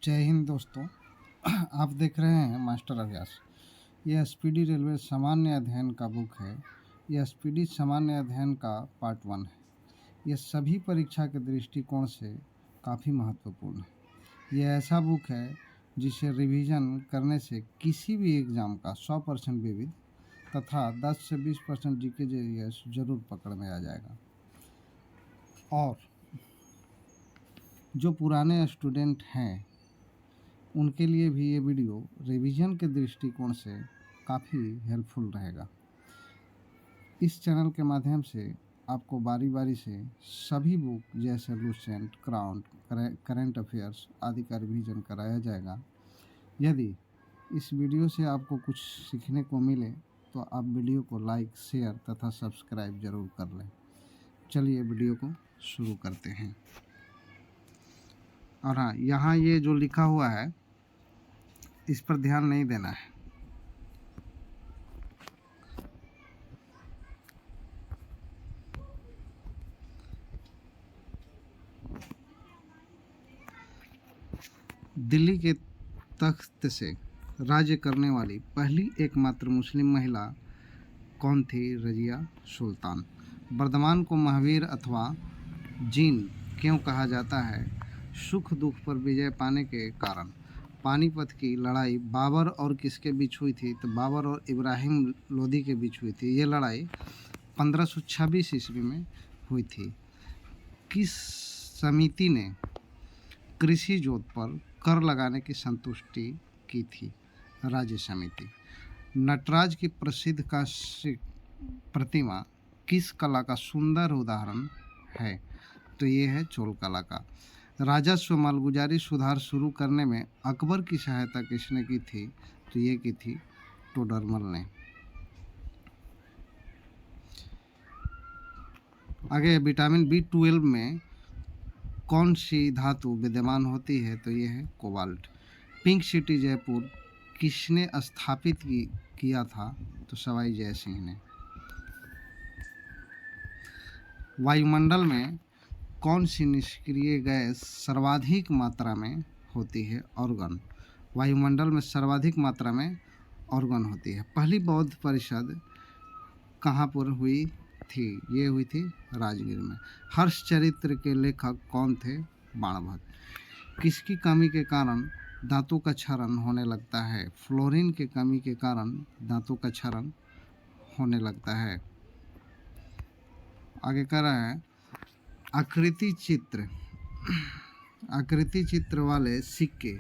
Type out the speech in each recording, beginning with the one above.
जय हिंद दोस्तों। आप देख रहे हैं मास्टर अभ्यास। यह एसपीडी रेलवे सामान्य अध्ययन का बुक है। यह एसपीडी सामान्य अध्ययन का पार्ट 1 है। यह सभी परीक्षा के दृष्टिकोण से काफ़ी महत्वपूर्ण है। यह ऐसा बुक है जिसे रिवीजन करने से किसी भी एग्ज़ाम का 100% विविध तथा 10 से 20% जीके जीएस जरूर पकड़ में आ जाएगा। और जो पुराने स्टूडेंट हैं उनके लिए भी ये वीडियो रिवीजन के दृष्टिकोण से काफ़ी हेल्पफुल रहेगा। इस चैनल के माध्यम से आपको बारी बारी से सभी बुक जैसे लूसेंट, क्राउन, करंट अफेयर्स आदि का रिवीजन कराया जाएगा। यदि इस वीडियो से आपको कुछ सीखने को मिले तो आप वीडियो को लाइक, शेयर तथा सब्सक्राइब जरूर कर लें। चलिए वीडियो को शुरू करते हैं। और हाँ, यहाँ ये जो लिखा हुआ है इस पर ध्यान नहीं देना है। दिल्ली के तख्त से राज्य करने वाली पहली एकमात्र मुस्लिम महिला कौन थी? रजिया सुल्तान। वर्धमान को महावीर अथवा जीन क्यों कहा जाता है? सुख दुख पर विजय पाने के कारण। पानीपत की लड़ाई बाबर और किसके बीच हुई थी? तो बाबर और इब्राहिम लोदी के बीच हुई थी। ये लड़ाई 1526 ईस्वी में हुई थी। किस समिति ने कृषि जोत पर कर लगाने की संतुष्टि की थी? राज्य समिति। नटराज की प्रसिद्ध कांस्य प्रतिमा किस कला का सुंदर उदाहरण है? तो ये है चोल कला का। राजस्व मालगुजारी सुधार शुरू करने में अकबर की सहायता किसने की थी? तो ये की थी टोडरमल ने। आगे विटामिन B12 में कौन सी धातु विद्यमान होती है? तो ये है कोबाल्ट। पिंक सिटी जयपुर किसने स्थापित किया था? तो सवाई जय सिंह ने। वायुमंडल में कौन सी निष्क्रिय गैस सर्वाधिक मात्रा में होती है? ऑर्गन। वायुमंडल में सर्वाधिक मात्रा में ऑर्गन होती है। पहली बौद्ध परिषद कहाँ पर हुई थी? ये हुई थी राजगीर में। हर्षचरित्र के लेखक कौन थे? बाणभट्ट। किसकी कमी के कारण दांतों का क्षरण होने लगता है? फ्लोरीन की कमी के कारण दांतों का क्षरण होने लगता है। आगे कह रहा है आकृति चित्र वाले सिक्के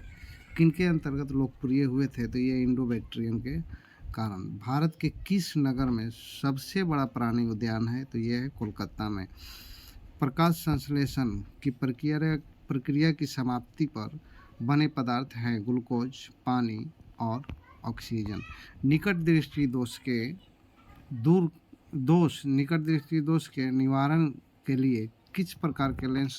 किनके अंतर्गत लोकप्रिय हुए थे? तो ये इंडो बैक्टीरियन के कारण। भारत के किस नगर में सबसे बड़ा प्राणी उद्यान है? तो ये है कोलकाता में। प्रकाश संश्लेषण की प्रक्रिया की समाप्ति पर बने पदार्थ हैं ग्लूकोज, पानी और ऑक्सीजन। निकट दृष्टि दोष के निवारण के लिए किस प्रकार के लेंस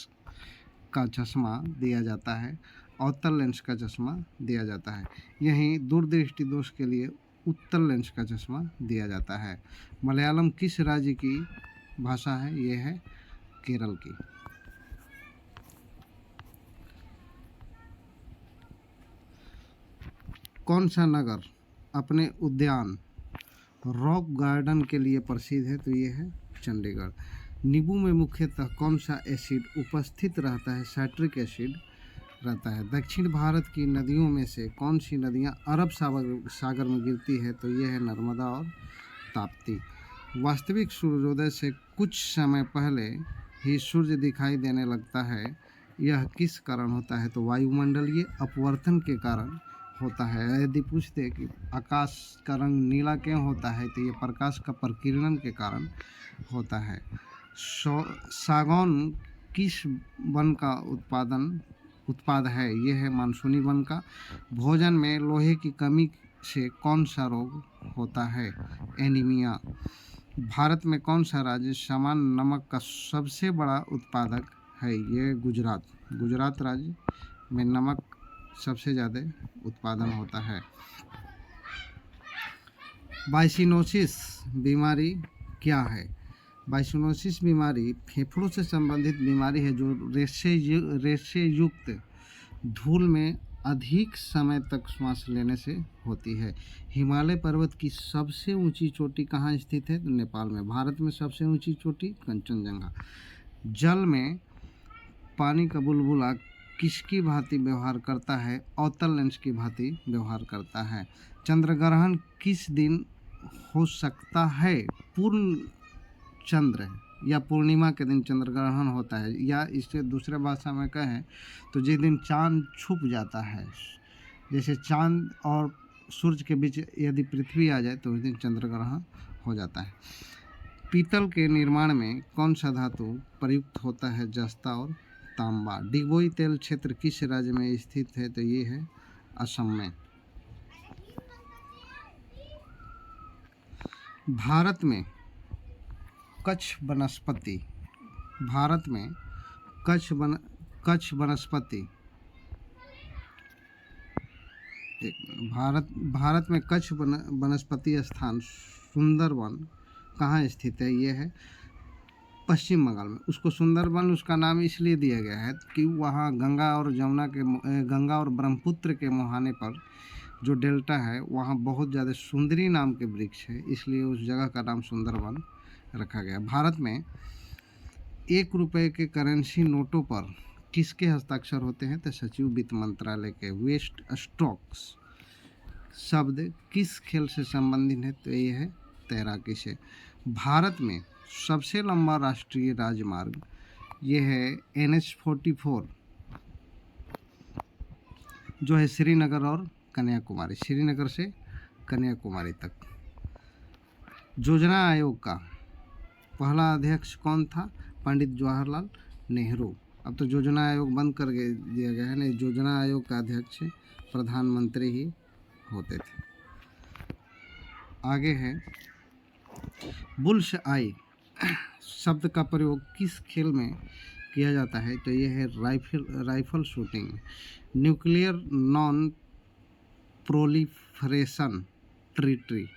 का चश्मा दिया जाता है? अवतल लेंस का चश्मा दिया जाता है। यहीं दूरदृष्टि दोष के लिए उत्तल लेंस का चश्मा दिया जाता है। मलयालम किस राज्य की भाषा है? ये है केरल की। कौन सा नगर अपने उद्यान रॉक गार्डन के लिए प्रसिद्ध है? तो ये है चंडीगढ़। नींबू में मुख्यतः कौन सा एसिड उपस्थित रहता है? साइट्रिक एसिड रहता है। दक्षिण भारत की नदियों में से कौन सी नदियां अरब सागर में गिरती है? तो ये है नर्मदा और ताप्ती। वास्तविक सूर्योदय से कुछ समय पहले ही सूर्य दिखाई देने लगता है। यह किस कारण होता है? तो वायुमंडलीय अपवर्तन के कारण होता है। यदि पूछते कि आकाश का रंग नीला क्यों होता है? तो ये प्रकाश का प्रकीर्णन के कारण होता है। सागौन किस वन का उत्पाद है? ये है मानसूनी वन का। भोजन में लोहे की कमी से कौन सा रोग होता है? एनीमिया। भारत में कौन सा राज्य समान नमक का सबसे बड़ा उत्पादक है? ये गुजरात राज्य में नमक सबसे ज़्यादा उत्पादन होता है। बाइसिनोसिस बीमारी क्या है? बाइसिनोसिस बीमारी फेफड़ों से संबंधित बीमारी है जो रेशे युक्त धूल में अधिक समय तक श्वास लेने से होती है। हिमालय पर्वत की सबसे ऊंची चोटी कहाँ स्थित है? तो नेपाल में। भारत में सबसे ऊंची चोटी कंचनजंगा। जल में पानी का बुलबुला किसकी भांति व्यवहार करता है? अवतल लेंस की भांति व्यवहार करता है। चंद्र ग्रहण किस दिन हो सकता है? पूर्ण चंद्र या पूर्णिमा के दिन चंद्र ग्रहण होता है, या इससे दूसरे भाषा में कहें तो जिस दिन चांद छुप जाता है, जैसे चांद और सूर्य के बीच यदि पृथ्वी आ जाए तो उस दिन चंद्र ग्रहण हो जाता है। पीतल के निर्माण में कौन सा धातु प्रयुक्त होता है? जस्ता और तांबा। डिगबोई तेल क्षेत्र किस राज्य में स्थित है? तो ये है असम में। भारत में कच्छ वनस्पति, भारत में कच्छ वनस्पति, भारत में कच्छ वनस्पति स्थान सुंदरवन कहाँ स्थित है? ये है पश्चिम बंगाल में। उसको सुंदरवन उसका नाम इसलिए दिया गया है कि वहाँ गंगा और ब्रह्मपुत्र के मुहाने पर जो डेल्टा है वहाँ बहुत ज़्यादा सुंदरी नाम के वृक्ष है, इसलिए उस जगह का नाम सुंदरवन रखा गया। भारत में 1 रुपये के करेंसी नोटों पर किसके हस्ताक्षर होते हैं? तो सचिव वित्त मंत्रालय के। वेस्ट स्ट्रोक्स शब्द किस खेल से संबंधित है? तो ये है तैराकी से। भारत में सबसे लंबा राष्ट्रीय राजमार्ग ये है NH-44, जो है श्रीनगर और कन्याकुमारी, श्रीनगर से कन्याकुमारी तक। योजना आयोग का पहला अध्यक्ष कौन था? पंडित जवाहरलाल नेहरू। अब तो योजना आयोग बंद कर दिया गया है, नहीं, योजना आयोग का अध्यक्ष प्रधानमंत्री ही होते थे। आगे है बुल्स आई शब्द का प्रयोग किस खेल में किया जाता है? तो ये है rifle shooting. Nuclear non proliferation treaty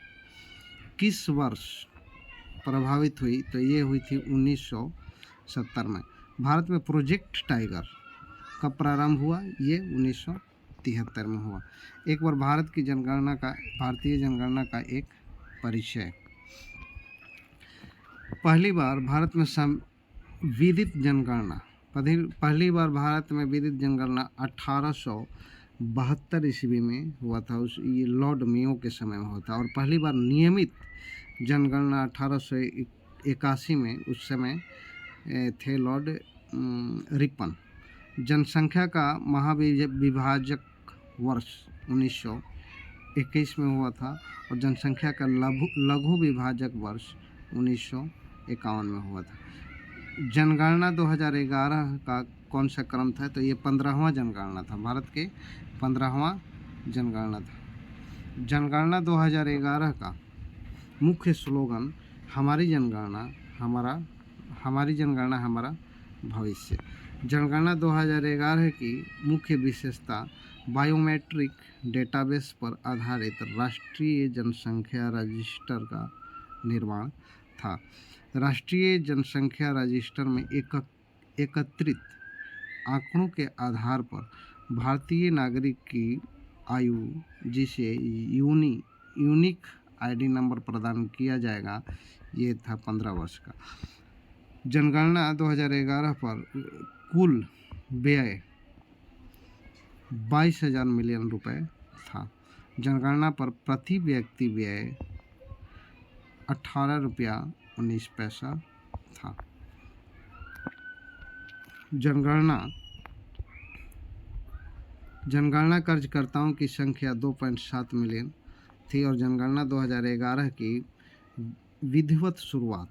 किस वर्ष प्रभावित हुई? तो ये हुई थी 1970 में। भारत में प्रोजेक्ट टाइगर कब प्रारंभ हुआ? ये 1973 में हुआ। एक बार भारतीय जनगणना का एक परिचय। पहली बार भारत में विदित जनगणना पहली बार भारत में विदित जनगणना 1872 ईस्वी में हुआ था। ये लॉर्ड मेयो के समय में हुआ था। और पहली बार नियमित जनगणना 1881 में, उस समय थे लॉर्ड रिपन। जनसंख्या का महाविभाजक वर्ष 1921 में हुआ था और जनसंख्या का लघु विभाजक वर्ष 1951 में हुआ था। जनगणना 2011 का कौन सा क्रम था? तो ये 15वां जनगणना था, भारत के 15वां जनगणना था। जनगणना 2011 का मुख्य स्लोगन हमारी जनगणना हमारा भविष्य। जनगणना 2011 की मुख्य विशेषता बायोमेट्रिक डेटाबेस पर आधारित राष्ट्रीय जनसंख्या रजिस्टर का निर्माण था। राष्ट्रीय जनसंख्या रजिस्टर में एकत्रित आंकड़ों के आधार पर भारतीय नागरिक की आयु, जिसे यूनिक आईडी नंबर प्रदान किया जाएगा, ये था 15 वर्ष का। जनगणना 2011 पर कुल व्यय 22,000 मिलियन रुपए था। जनगणना पर प्रति व्यक्ति व्यय 18 रुपया 19 पैसा था। जनगणना कार्यकर्ताओं की संख्या 2.7 मिलियन थी और जनगणना 2011 की विधिवत शुरुआत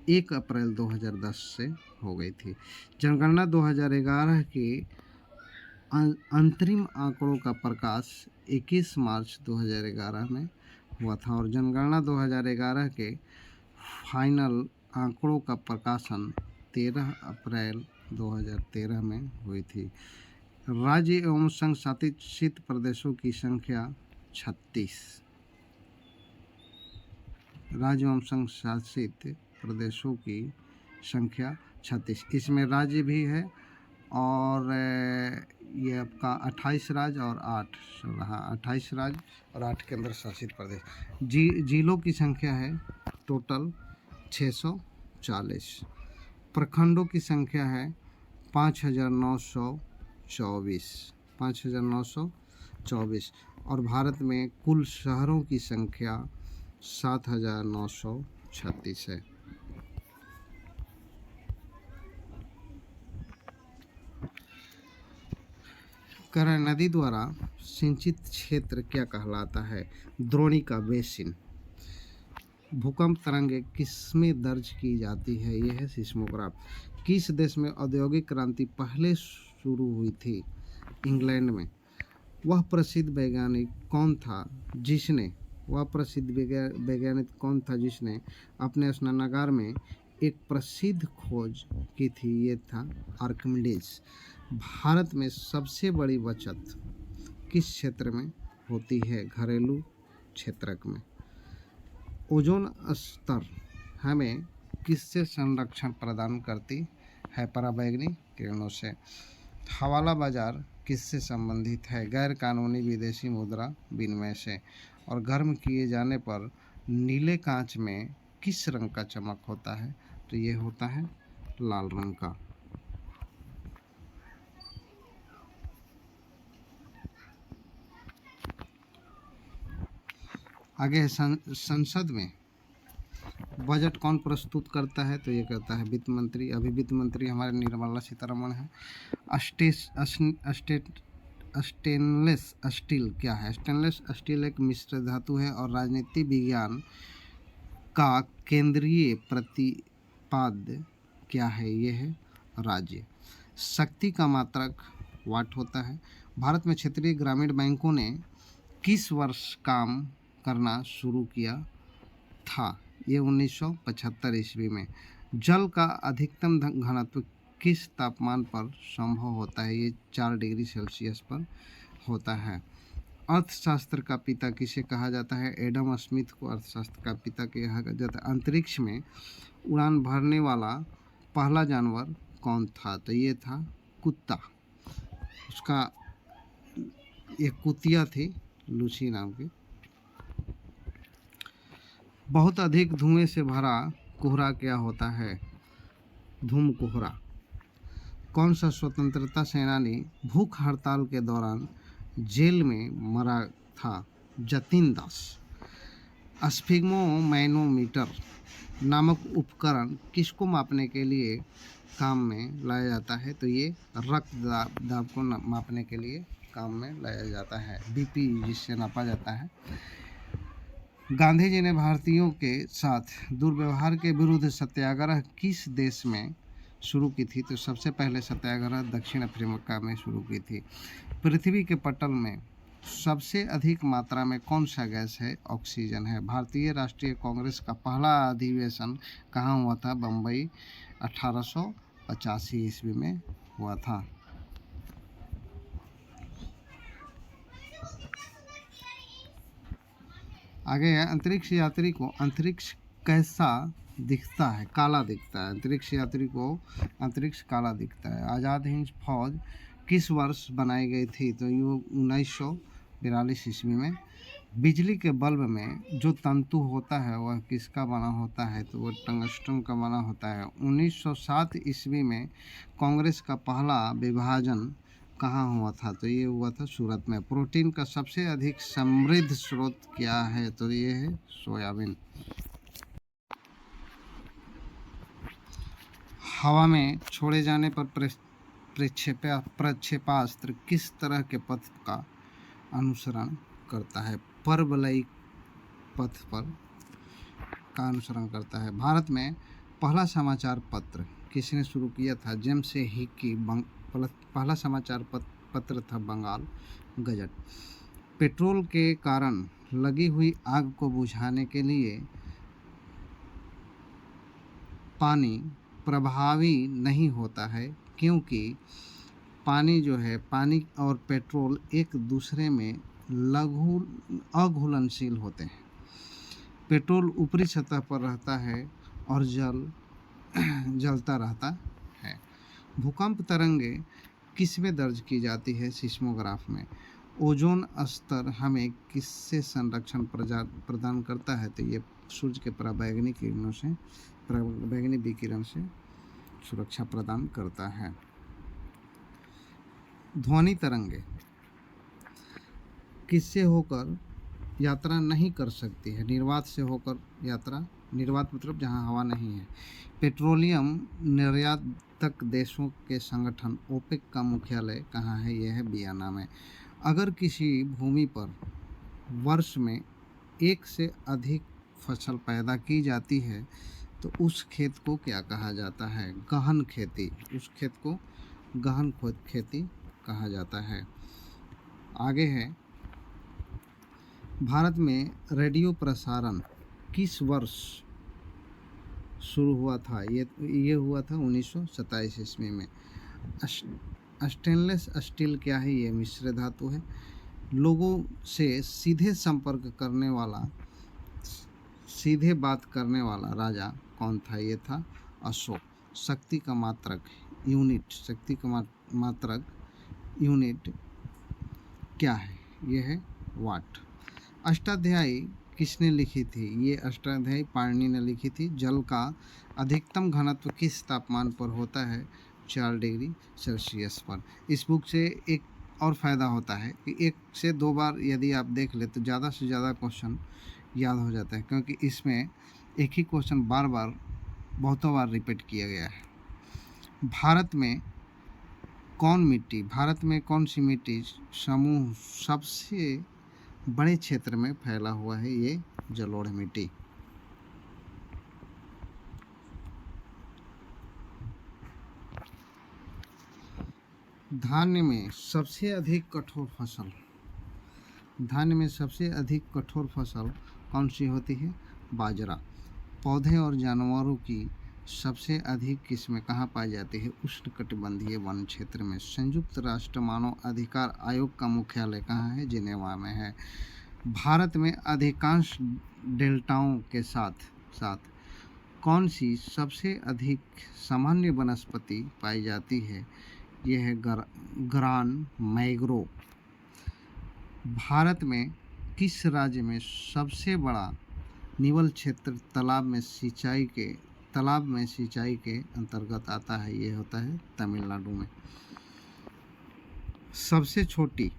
1 अप्रैल 2010 से हो गई थी। जनगणना 2011 के अंतरिम आंकड़ों का प्रकाश 21 मार्च 2011 में हुआ था और जनगणना 2011 के फाइनल आंकड़ों का प्रकाशन 13 अप्रैल 2013 में हुई थी। राज्य एवं संघ शासित प्रदेशों की संख्या 36। राज्य एवं संघ शासित प्रदेशों की संख्या 36। इसमें राज्य भी है और ये आपका 28 राज्य और 8, हाँ 28 राज्य और 8 केंद्र शासित प्रदेश। जिलों की संख्या है टोटल 640। प्रखंडों की संख्या है 5,924 और भारत में कुल शहरों की संख्या 7,936 है। करण नदी द्वारा सिंचित क्षेत्र क्या कहलाता है? द्रोणिका बेसिन। भूकंप तरंगें किसमें दर्ज की जाती है? यह है सिस्मोग्राफ। किस देश में औद्योगिक क्रांति पहले शुरू हुई थी? इंग्लैंड में। वह प्रसिद्ध वैज्ञानिक कौन था जिसने अपने स्नानागार में एक प्रसिद्ध खोज की थी? ये था आर्किमिडीज। भारत में सबसे बड़ी बचत किस क्षेत्र में होती है? घरेलू क्षेत्र में। ओजोन स्तर हमें किससे संरक्षण प्रदान करती है? पराबैंगनी किरणों से। हवाला बाजार किससे संबंधित है? गैर कानूनी विदेशी मुद्रा विनिमय से। और गर्म किए जाने पर नीले कांच में किस रंग का चमक होता है? तो ये होता है लाल रंग का। आगे संसद में बजट कौन प्रस्तुत करता है? तो ये करता है वित्त मंत्री। अभी वित्त मंत्री हमारे निर्मला सीतारमण है। स्टेनलेस स्टील क्या है? स्टेनलेस स्टील एक मिश्र धातु है और राजनीति विज्ञान का केंद्रीय प्रतिपाद्य क्या है? ये है राज्य। शक्ति का मात्रक वाट होता है। भारत में क्षेत्रीय ग्रामीण बैंकों ने किस वर्ष काम करना शुरू किया था? ये 1975 ईस्वी में। जल का अधिकतम घनत्व किस तापमान पर संभव होता है? ये 4 डिग्री सेल्सियस पर होता है। अर्थशास्त्र का पिता किसे कहा जाता है? एडम स्मिथ को अर्थशास्त्र का पिता कहा जाता है। अंतरिक्ष में उड़ान भरने वाला पहला जानवर कौन था? तो ये था कुत्ता। उसका एक कुतिया थी लूसी नाम की। बहुत अधिक धुएं से भरा कोहरा क्या होता है? धूम कोहरा। कौन सा स्वतंत्रता सेनानी भूख हड़ताल के दौरान जेल में मरा था? जतिन दास। स्फिग्मोमैनोमीटर नामक उपकरण किसको मापने के लिए काम में लाया जाता है? तो ये रक्तदाब को मापने के लिए काम में लाया जाता है। बीपी जिससे नापा जाता है। गांधी जी ने भारतीयों के साथ दुर्व्यवहार के विरुद्ध सत्याग्रह किस देश में शुरू की थी? तो सबसे पहले सत्याग्रह दक्षिण अफ्रीका में शुरू की थी। पृथ्वी के पटल में सबसे अधिक मात्रा में कौन सा गैस है? ऑक्सीजन है। भारतीय राष्ट्रीय कांग्रेस का पहला अधिवेशन कहाँ हुआ था? बम्बई 1885 ईस्वी में हुआ था। आगे है अंतरिक्ष यात्री को अंतरिक्ष कैसा दिखता है? काला दिखता है। अंतरिक्ष यात्री को अंतरिक्ष काला दिखता है। आज़ाद हिंद फौज किस वर्ष बनाई गई थी? तो ये 1942 ईस्वी में। बिजली के बल्ब में जो तंतु होता है वह किसका बना होता है? तो वह टंगस्टन का बना होता है। 1907 ईस्वी में कांग्रेस का पहला विभाजन कहाँ हुआ था? तो ये हुआ था सूरत में। प्रोटीन का सबसे अधिक समृद्ध स्रोत क्या है? तो ये है सोयाबीन। हवा में छोड़े जाने पर प्रक्षेपास्त्र किस तरह के पथ का अनुसरण करता है? परवलयिक पथ पर का अनुसरण करता है। भारत में पहला समाचार पत्र किसने शुरू किया था? James Hicky. पहला समाचार पत्र था बंगाल गजट। पेट्रोल के कारण लगी हुई आग को बुझाने के लिए पानी प्रभावी नहीं होता है, क्योंकि पानी जो है, पानी और पेट्रोल एक दूसरे में अघुलनशील होते हैं। पेट्रोल ऊपरी सतह पर रहता है और जलता रहता है। भूकंप तरंगे किस में दर्ज की जाती है? सिस्मोग्राफ में। ओजोन स्तर हमें किससे संरक्षण प्रदान करता है? तो ये सूर्य के पराबैंगनी किरणों से, पराबैंगनी विकिरण से सुरक्षा प्रदान करता है। ध्वनि तरंगे किससे होकर यात्रा नहीं कर सकती है? निर्वात से होकर यात्रा, निर्वात मतलब जहाँ हवा नहीं है। पेट्रोलियम निर्यातक देशों के संगठन ओपेक का मुख्यालय कहाँ है? यह है वियना में। अगर किसी भूमि पर वर्ष में एक से अधिक फसल पैदा की जाती है तो उस खेत को क्या कहा जाता है? गहन खेती। उस खेत को गहन खेती कहा जाता है। आगे है, भारत में रेडियो प्रसारण किस वर्ष शुरू हुआ था? ये हुआ था 1927 ईस्वी में। स्टेनलेस स्टील क्या है? ये मिश्र धातु है। लोगों से सीधे संपर्क करने वाला, सीधे बात करने वाला राजा कौन था? ये था अशोक। शक्ति का मात्रक यूनिट, शक्ति का मात्रक यूनिट क्या है? ये है वाट। अष्टाध्यायी किसने लिखी थी? ये अष्टाध्यायी पाणिनि ने लिखी थी। जल का अधिकतम घनत्व किस तापमान पर होता है? 4 डिग्री सेल्सियस पर। इस बुक से एक और फ़ायदा होता है कि 1 से 2 बार यदि आप देख ले तो ज़्यादा से ज़्यादा क्वेश्चन याद हो जाता है, क्योंकि इसमें एक ही क्वेश्चन बार बार बहुतों बार रिपीट किया गया है। भारत में कौन सी मिट्टी समूह सबसे बड़े क्षेत्र में फैला हुआ है? ये जलोढ़ मिट्टी। धान्य में सबसे अधिक कठोर फसल कौन सी होती है? बाजरा। पौधे और जानवरों की सबसे अधिक किस्में कहाँ पाई जाती है? उष्णकटिबंधीय वन क्षेत्र में। संयुक्त राष्ट्र मानव अधिकार आयोग का मुख्यालय कहाँ है? जिनेवा में है। भारत में अधिकांश डेल्टाओं के साथ साथ कौन सी सबसे अधिक सामान्य वनस्पति पाई जाती है? यह है ग्रान मैंग्रोव। भारत में किस राज्य में सबसे बड़ा निवल क्षेत्र तालाब में सिंचाई के अंतर्गत आता है? ये होता है तमिलनाडु में। सबसे छोटी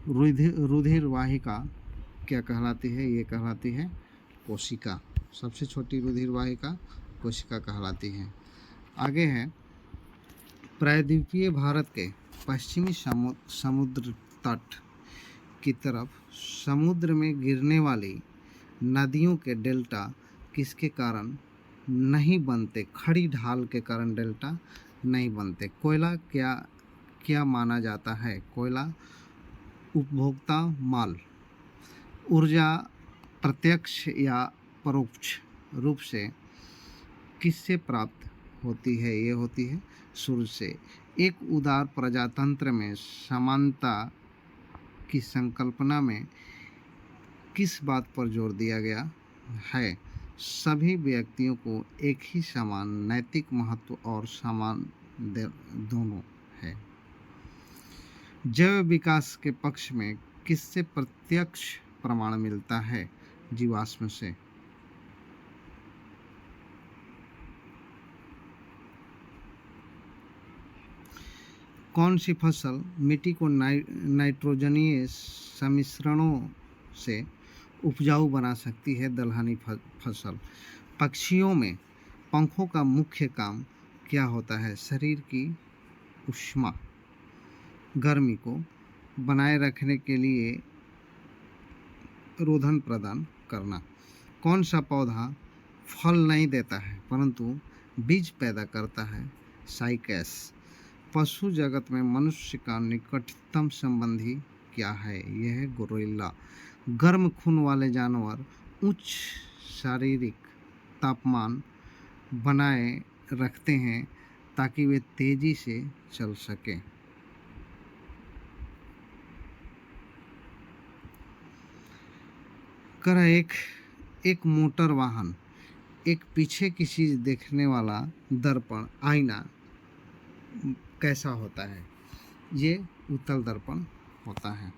रुधिर वाहिका क्या कहलाती है? ये कहलाती है कोशिका। सबसे छोटी रुधिर वाहिका कोशिका कहलाती है। आगे है, प्रायद्वीपीय भारत के पश्चिमी समुद्र तट की तरफ समुद्र में गिरने वाली नदियों के डेल्टा किसके कारण नहीं बनते? खड़ी ढाल के कारण डेल्टा नहीं बनते। कोयला क्या माना जाता है? कोयला उपभोक्ता माल। ऊर्जा प्रत्यक्ष या परोक्ष रूप से किससे प्राप्त होती है? ये होती है सूर्य से। एक उदार प्रजातंत्र में समानता की संकल्पना में किस बात पर जोर दिया गया है? सभी व्यक्तियों को एक ही समान नैतिक महत्व और समान दोनों है। जैव विकास के पक्ष में किससे प्रत्यक्ष प्रमाण मिलता है? जीवाश्म से। कौन सी फसल मिट्टी को नाइट्रोजनीय सम्मिश्रणों से उपजाऊ बना सकती है? दलहनी फसल। पक्षियों में पंखों का मुख्य काम क्या होता है? शरीर की ऊष्मा गर्मी को बनाए रखने के लिए रोधन प्रदान करना। कौन सा पौधा फल नहीं देता है परंतु बीज पैदा करता है? साइकैस। पशु जगत में मनुष्य का निकटतम संबंधी क्या है? यह है गोरिल्ला। गर्म खून वाले जानवर उच्च शारीरिक तापमान बनाए रखते हैं ताकि वे तेजी से चल सकें। एक मोटर वाहन एक पीछे की चीज़ देखने वाला दर्पण आईना कैसा होता है? ये उत्तल दर्पण होता है।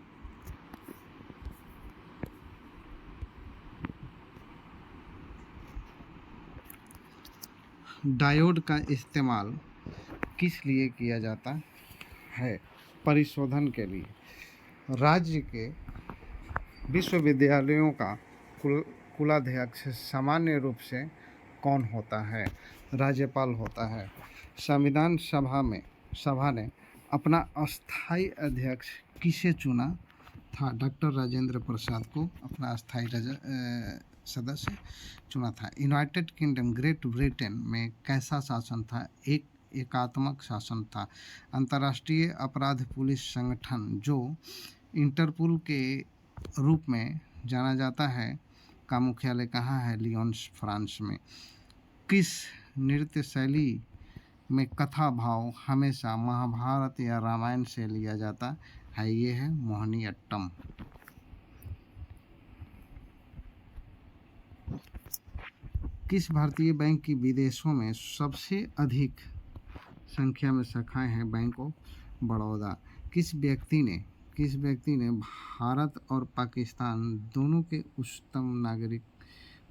डायोड का इस्तेमाल किस लिए किया जाता है? परिशोधन के लिए। राज्य के विश्वविद्यालयों का कुलाध्यक्ष सामान्य रूप से कौन होता है? राज्यपाल होता है। संविधान सभा ने अपना अस्थायी अध्यक्ष किसे चुना था? डॉक्टर राजेंद्र प्रसाद को अपना अस्थायी सदस्य चुना था। यूनाइटेड किंगडम ग्रेट ब्रिटेन में कैसा शासन था? एक एकात्मक शासन था। अंतर्राष्ट्रीय अपराध पुलिस संगठन जो इंटरपोल के रूप में जाना जाता है का मुख्यालय कहाँ है? लियोन्स, फ्रांस में। किस नृत्य शैली में कथा भाव हमेशा महाभारत या रामायण से लिया जाता है? ये है मोहिनीअट्टम। किस भारतीय बैंक की विदेशों में सबसे अधिक संख्या में शाखाएं हैं? Bank of Baroda. किस व्यक्ति ने भारत और पाकिस्तान दोनों के उच्चतम नागरिक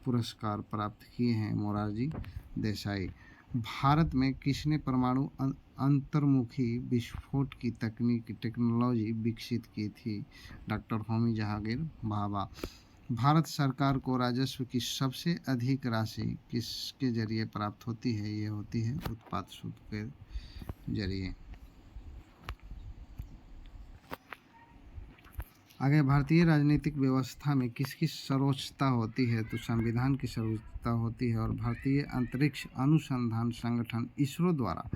पुरस्कार प्राप्त किए हैं? मोरारजी देसाई। भारत में किसने परमाणु अंतर्मुखी विस्फोट की टेक्नोलॉजी विकसित की थी? डॉक्टर होमी जहांगीर भाभा। भारत सरकार को राजस्व की सबसे अधिक राशि किसके जरिए प्राप्त होती है? ये होती है उत्पाद शुल्क के जरिए। आगे, भारतीय राजनीतिक व्यवस्था में किसकी सर्वोच्चता होती है? तो संविधान की सर्वोच्चता होती है। और भारतीय अंतरिक्ष अनुसंधान संगठन इसरो द्वारा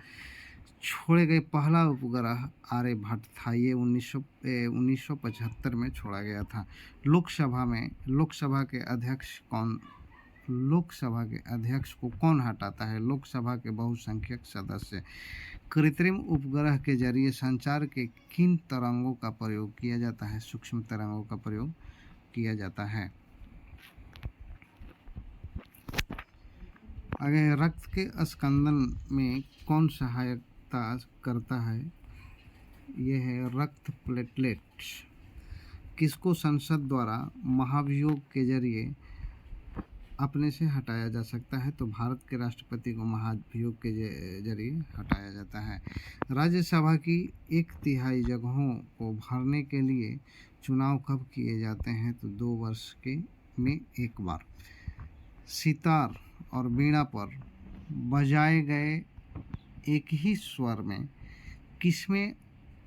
छोड़े गए पहला उपग्रह आर्यभट्ट था। ये 1975 में छोड़ा गया था। लोकसभा के अध्यक्ष को कौन हटाता है? लोकसभा के बहुसंख्यक सदस्य। कृत्रिम उपग्रह के जरिए संचार के किन तरंगों का प्रयोग किया जाता है? सूक्ष्म तरंगों का प्रयोग किया जाता है। आगे, रक्त के स्कंदन में कौन सहायता करता है? यह है रक्त प्लेटलेट्स। किसको संसद द्वारा महाभियोग के जरिए अपने से हटाया जा सकता है? तो भारत के राष्ट्रपति को महाभियोग के जरिए हटाया जाता है। राज्यसभा की 1/3 जगहों को भरने के लिए चुनाव कब किए जाते हैं? तो 2 वर्ष में एक बार। सितार और वीणा पर बजाए गए एक ही स्वर में किसमें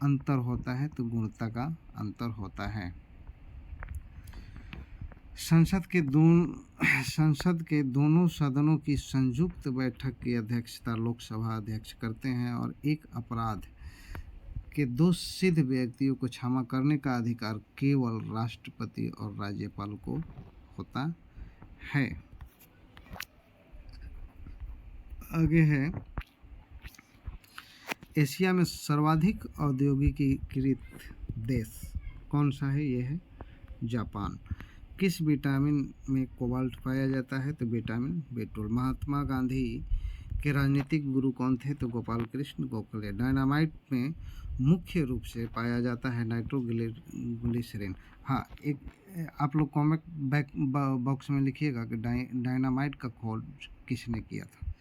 अंतर होता है? तो गुणता का अंतर होता है। संसद के दोनों सदनों की संयुक्त बैठक की अध्यक्षता लोकसभा अध्यक्ष करते हैं। और एक अपराध के दोषसिद्ध व्यक्तियों को क्षमा करने का अधिकार केवल राष्ट्रपति और राज्यपाल को होता है। आगे है, एशिया में सर्वाधिक औद्योगिकीकृत देश कौन सा है? यह है जापान। किस विटामिन में कोबाल्ट पाया जाता है? तो विटामिन B12। महात्मा गांधी के राजनीतिक गुरु कौन थे? तो गोपाल कृष्ण गोखले। डायनामाइट में मुख्य रूप से पाया जाता है नाइट्रोग्लिसरीन। हाँ, एक आप लोग कमेंट बॉक्स में लिखिएगा कि डायनामाइट का खोज किसने किया था?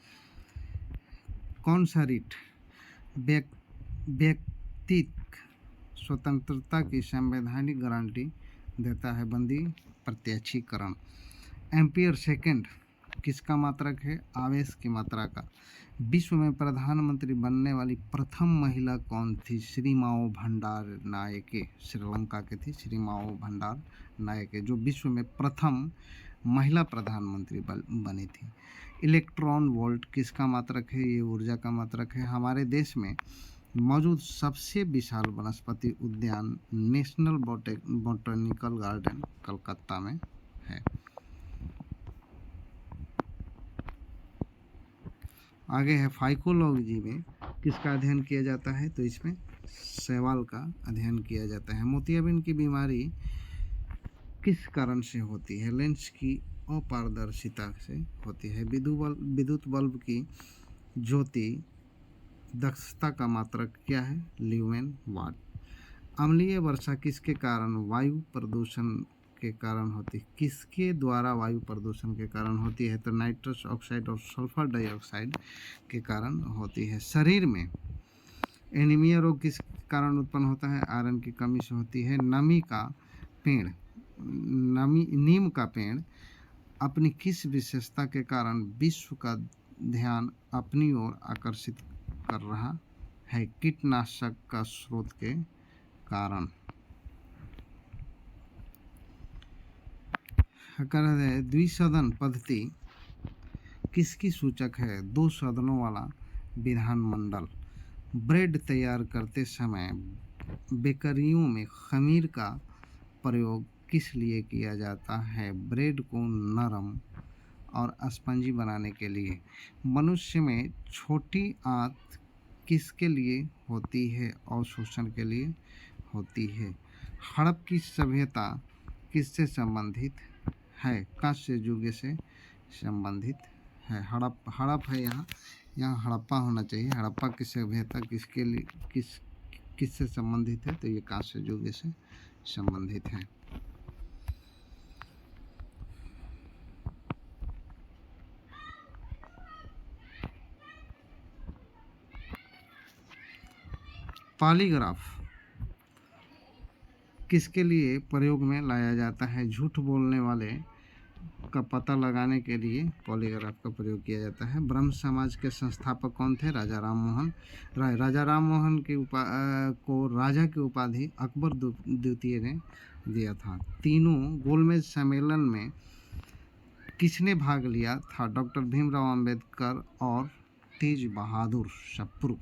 कौन सा रिट व्यक्तिक स्वतंत्रता की संवैधानिक गारंटी देता है? बंदी प्रत्यक्षीकरण। एम्पियर सेकेंड किसका मात्रक है? आवेश की मात्रा का। विश्व में प्रधानमंत्री बनने वाली प्रथम महिला कौन थी? श्रीमाओ भंडार नायके। श्रीलंका के थी श्रीमाओ भंडार नायके, जो विश्व में प्रथम महिला प्रधानमंत्री बनी थी। इलेक्ट्रॉन वोल्ट किसका मात्रक है? ये ऊर्जा का मात्रक है। हमारे देश में मौजूद सबसे विशाल वनस्पति उद्यान नेशनल बॉटनिकल गार्डन कलकत्ता में है। आगे है, फाइकोलॉजी में किसका अध्ययन किया जाता है? तो इसमें शैवाल का अध्ययन किया जाता है। मोतियाबिंद की बीमारी किस कारण से होती है? लेंस की अपारदर्शिता से होती है। विद्युत बल्ब की ज्योति दक्षता का मात्रक क्या है? ल्यूमेन वाट। अम्लीय वर्षा किसके कारण वायु प्रदूषण के कारण होती है? किसके द्वारा वायु प्रदूषण के कारण होती है? तो नाइट्रस ऑक्साइड और सल्फर डाइऑक्साइड के कारण होती है। शरीर में एनीमिया रोग किस कारण उत्पन्न होता है? आयरन की कमी से होती है। नीम का पेड़ अपनी किस विशेषता के कारण विश्व का ध्यान अपनी ओर आकर्षित कर रहा है? कीटनाशक का स्रोत के कारण। द्विसदन पद्धति किसकी सूचक है? 2 सदनों वाला विधानमंडल। ब्रेड तैयार करते समय बेकरियों में खमीर का प्रयोग किस लिए किया जाता है? ब्रेड को नरम और स्पंजी बनाने के लिए। मनुष्य में छोटी आंत किसके लिए होती है? अवशोषण के लिए होती है। हड़प की सभ्यता किससे संबंधित है? कांस्य युग से संबंधित है। हड़प है यहाँ हड़प्पा होना चाहिए। हड़प्पा की सभ्यता किससे संबंधित है? तो ये कांस्य युग से संबंधित है। पॉलीग्राफ किसके लिए प्रयोग में लाया जाता है? झूठ बोलने वाले का पता लगाने के लिए पॉलीग्राफ का प्रयोग किया जाता है। ब्रह्म समाज के संस्थापक कौन थे? राजा राम मोहन राय। राजा राम मोहन को राजा की उपाधि अकबर द्वितीय ने दिया था। तीनों गोलमेज सम्मेलन में किसने भाग लिया था? डॉक्टर भीमराव अंबेडकर और तेज बहादुर सप्रू।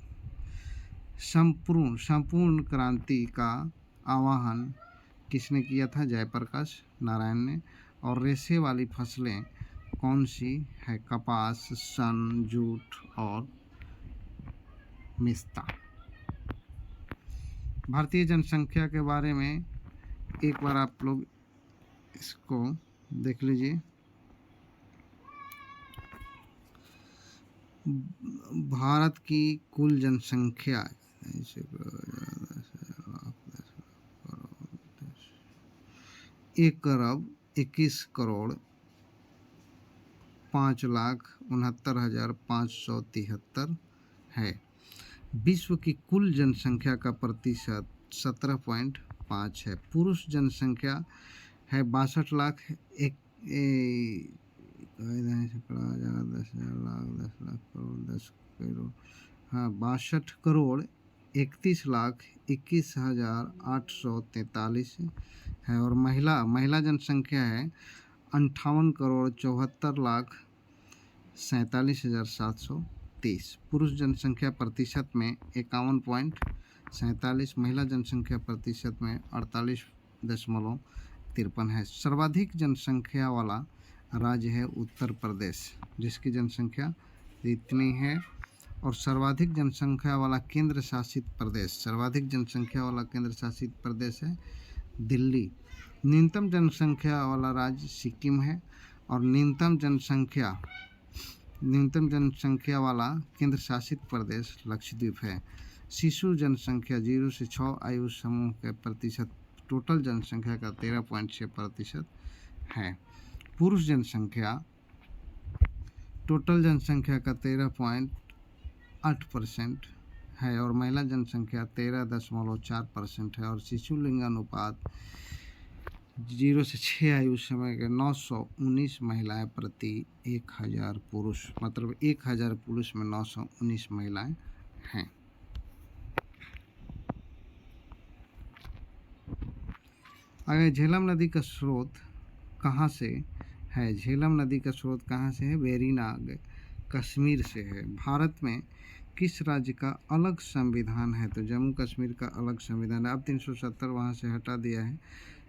संपूर्ण क्रांति का आह्वान किसने किया था? जयप्रकाश नारायण ने। और रेशे वाली फसलें कौन सी है? कपास, सन, जूट और मिस्ता। भारतीय जनसंख्या के बारे में एक बार आप लोग इसको देख लीजिए। भारत की कुल जनसंख्या 1,61,05,69,573 है। विश्व की कुल जनसंख्या का प्रतिशत 17.5 है। पुरुष जनसंख्या है 62 लाख 62 करोड़ 31,21,843 है। और महिला जनसंख्या है 58 करोड़ 74 लाख 47,730। पुरुष जनसंख्या प्रतिशत में 51.47, महिला जनसंख्या प्रतिशत में 48.53 है। सर्वाधिक जनसंख्या वाला राज्य है उत्तर प्रदेश, जिसकी जनसंख्या इतनी है। और सर्वाधिक जनसंख्या वाला केंद्र शासित प्रदेश है दिल्ली। न्यूनतम जनसंख्या वाला राज्य सिक्किम है। और न्यूनतम जनसंख्या वाला केंद्र शासित प्रदेश लक्षद्वीप है। शिशु जनसंख्या 0 से 6 आयु समूह के प्रतिशत टोटल जनसंख्या का 13.6% है। पुरुष जनसंख्या टोटल जनसंख्या का 13.8% है। और महिला जनसंख्या 13.4% है। और शिशु लिंगानुपात 0 से 6 आयु समय के 919 महिलाएं प्रति 1000 पुरुष, मतलब 1000 पुरुष में 919 महिलाएं हैं। अगर झेलम नदी का स्रोत कहाँ से है? झेलम नदी का स्रोत कहाँ से है? वेरीनाग, कश्मीर से है। भारत में किस राज्य का अलग संविधान है? तो जम्मू कश्मीर का अलग संविधान है। अब 370 वहाँ से हटा दिया है।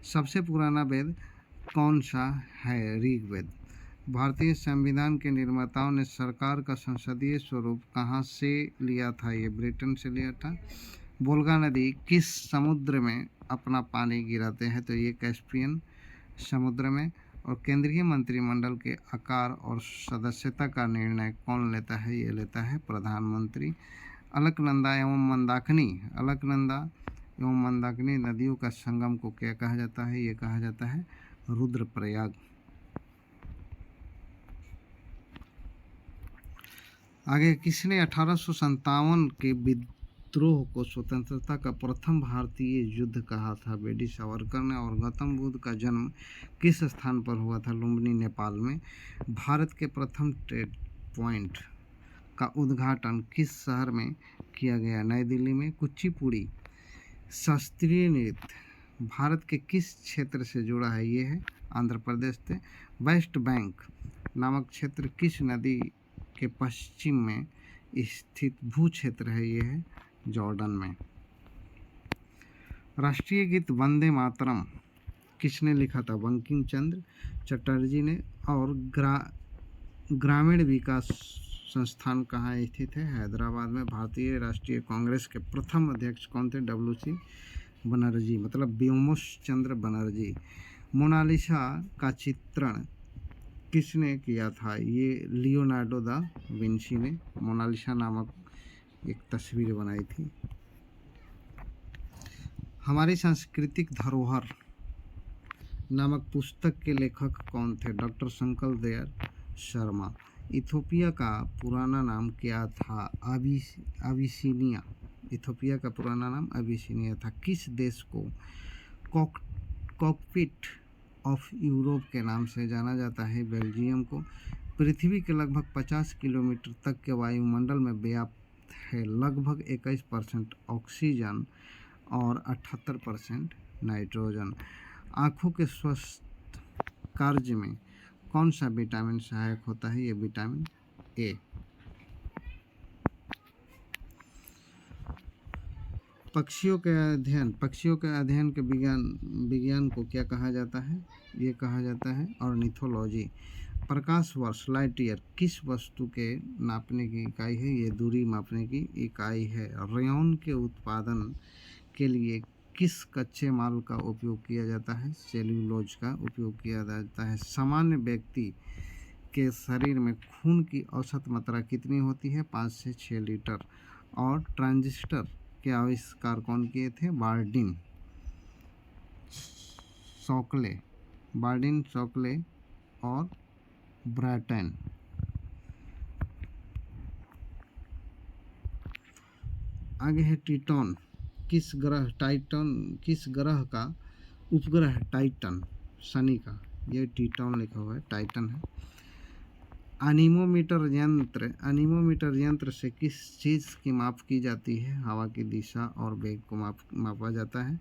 सबसे पुराना वेद कौन सा है? ऋग्वेद। भारतीय संविधान के निर्माताओं ने सरकार का संसदीय स्वरूप कहाँ से लिया था? ये ब्रिटेन से लिया था। वोल्गा नदी किस समुद्र में अपना पानी गिराते हैं? तो ये कैस्पियन समुद्र में। और केंद्रीय मंत्रिमंडल के आकार और सदस्यता का निर्णय कौन लेता है? ये लेता है प्रधानमंत्री। अलकनंदा एवं मंदाकिनी, अलकनंदा एवं मंदाकिनी नदियों का संगम को क्या कहा जाता है? ये कहा जाता है रुद्रप्रयाग। आगे, किसने 1857 के विद्रोह को स्वतंत्रता का प्रथम भारतीय युद्ध कहा था? बेडी सावरकर ने। और गौतम बुद्ध का जन्म किस स्थान पर हुआ था? लुम्बिनी, नेपाल में। भारत के प्रथम ट्रेड पॉइंट का उद्घाटन किस शहर में किया गया? नई दिल्ली में। कुचिपुड़ी शास्त्रीय नृत्य भारत के किस क्षेत्र से जुड़ा है? ये है आंध्र प्रदेश से। वेस्ट बैंक नामक क्षेत्र किस नदी के पश्चिम में स्थित भू क्षेत्र है? ये है जॉर्डन में। राष्ट्रीय गीत वंदे मातरम किसने लिखा था? बंकिम चंद्र चटर्जी ने। और ग्रामीण विकास संस्थान कहाँ स्थित है? हैदराबाद में। भारतीय राष्ट्रीय कांग्रेस के प्रथम अध्यक्ष कौन थे? WC बनर्जी, मतलब व्योमेश चंद्र बनर्जी। मोनालिसा का चित्रण किसने किया था? ये लियोनार्डो दा विंची ने मोनालिसा नामक एक तस्वीर बनाई थी। हमारी सांस्कृतिक धरोहर नामक पुस्तक के लेखक कौन थे? डॉक्टर शंकर दयाल शर्मा। इथोपिया का पुराना नाम क्या था? अबिसिनिया। इथोपिया का पुराना नाम अबिसिनिया था। किस देश को कॉकपिट ऑफ यूरोप के नाम से जाना जाता है? बेल्जियम को। पृथ्वी के लगभग 50 किलोमीटर तक के वायुमंडल में व्याप्त है लगभग 21% ऑक्सीजन और 78% नाइट्रोजन। आँखों के स्वस्थ कार्य में कौन सा विटामिन सहायक होता है? ये विटामिन ए। पक्षियों के अध्ययन के विज्ञान को क्या कहा जाता है? ये कहा जाता है ऑर्निथोलॉजी। प्रकाश वर्ष लाइट ईयर किस वस्तु के नापने की इकाई है? ये दूरी मापने की इकाई है। रेयॉन के उत्पादन के लिए किस कच्चे माल का उपयोग किया जाता है? सेल्यूलोज का उपयोग किया जाता है। सामान्य व्यक्ति के शरीर में खून की औसत मात्रा कितनी होती है? 5 से 6 लीटर। और ट्रांजिस्टर के आविष्कार कौन किए थे? बार्डिन शॉकले और ब्रैटन। आगे है टिटॉन किस ग्रह का उपग्रह? टाइटन, शनि का। ये टिटॉन लिखा हुआ है, टाइटन है। एनीमोमीटर यंत्र से किस चीज़ की माप की जाती है? हवा की दिशा और वेग को मापा जाता है।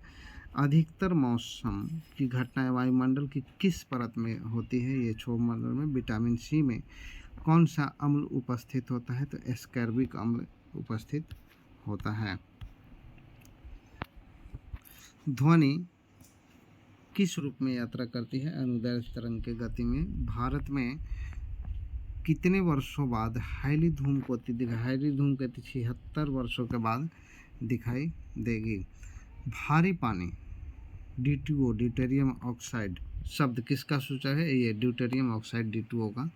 अधिकतर मौसम की घटनाएं वायुमंडल की किस परत में होती है? ये क्षोभमंडल में। विटामिन सी में कौन सा अम्ल उपस्थित होता है? तो एस्कॉर्बिक अम्ल उपस्थित होता है। ध्वनि किस रूप में यात्रा करती है? अनुदैर्ध्य तरंग के गति में। भारत में कितने वर्षों बाद हैली धूमकेतु 76 वर्षों के बाद दिखाई देगी। भारी पानी D2O ड्यूटेरियम ऑक्साइड शब्द किसका सूचक है? ये ड्यूटेरियम ऑक्साइड D2O का।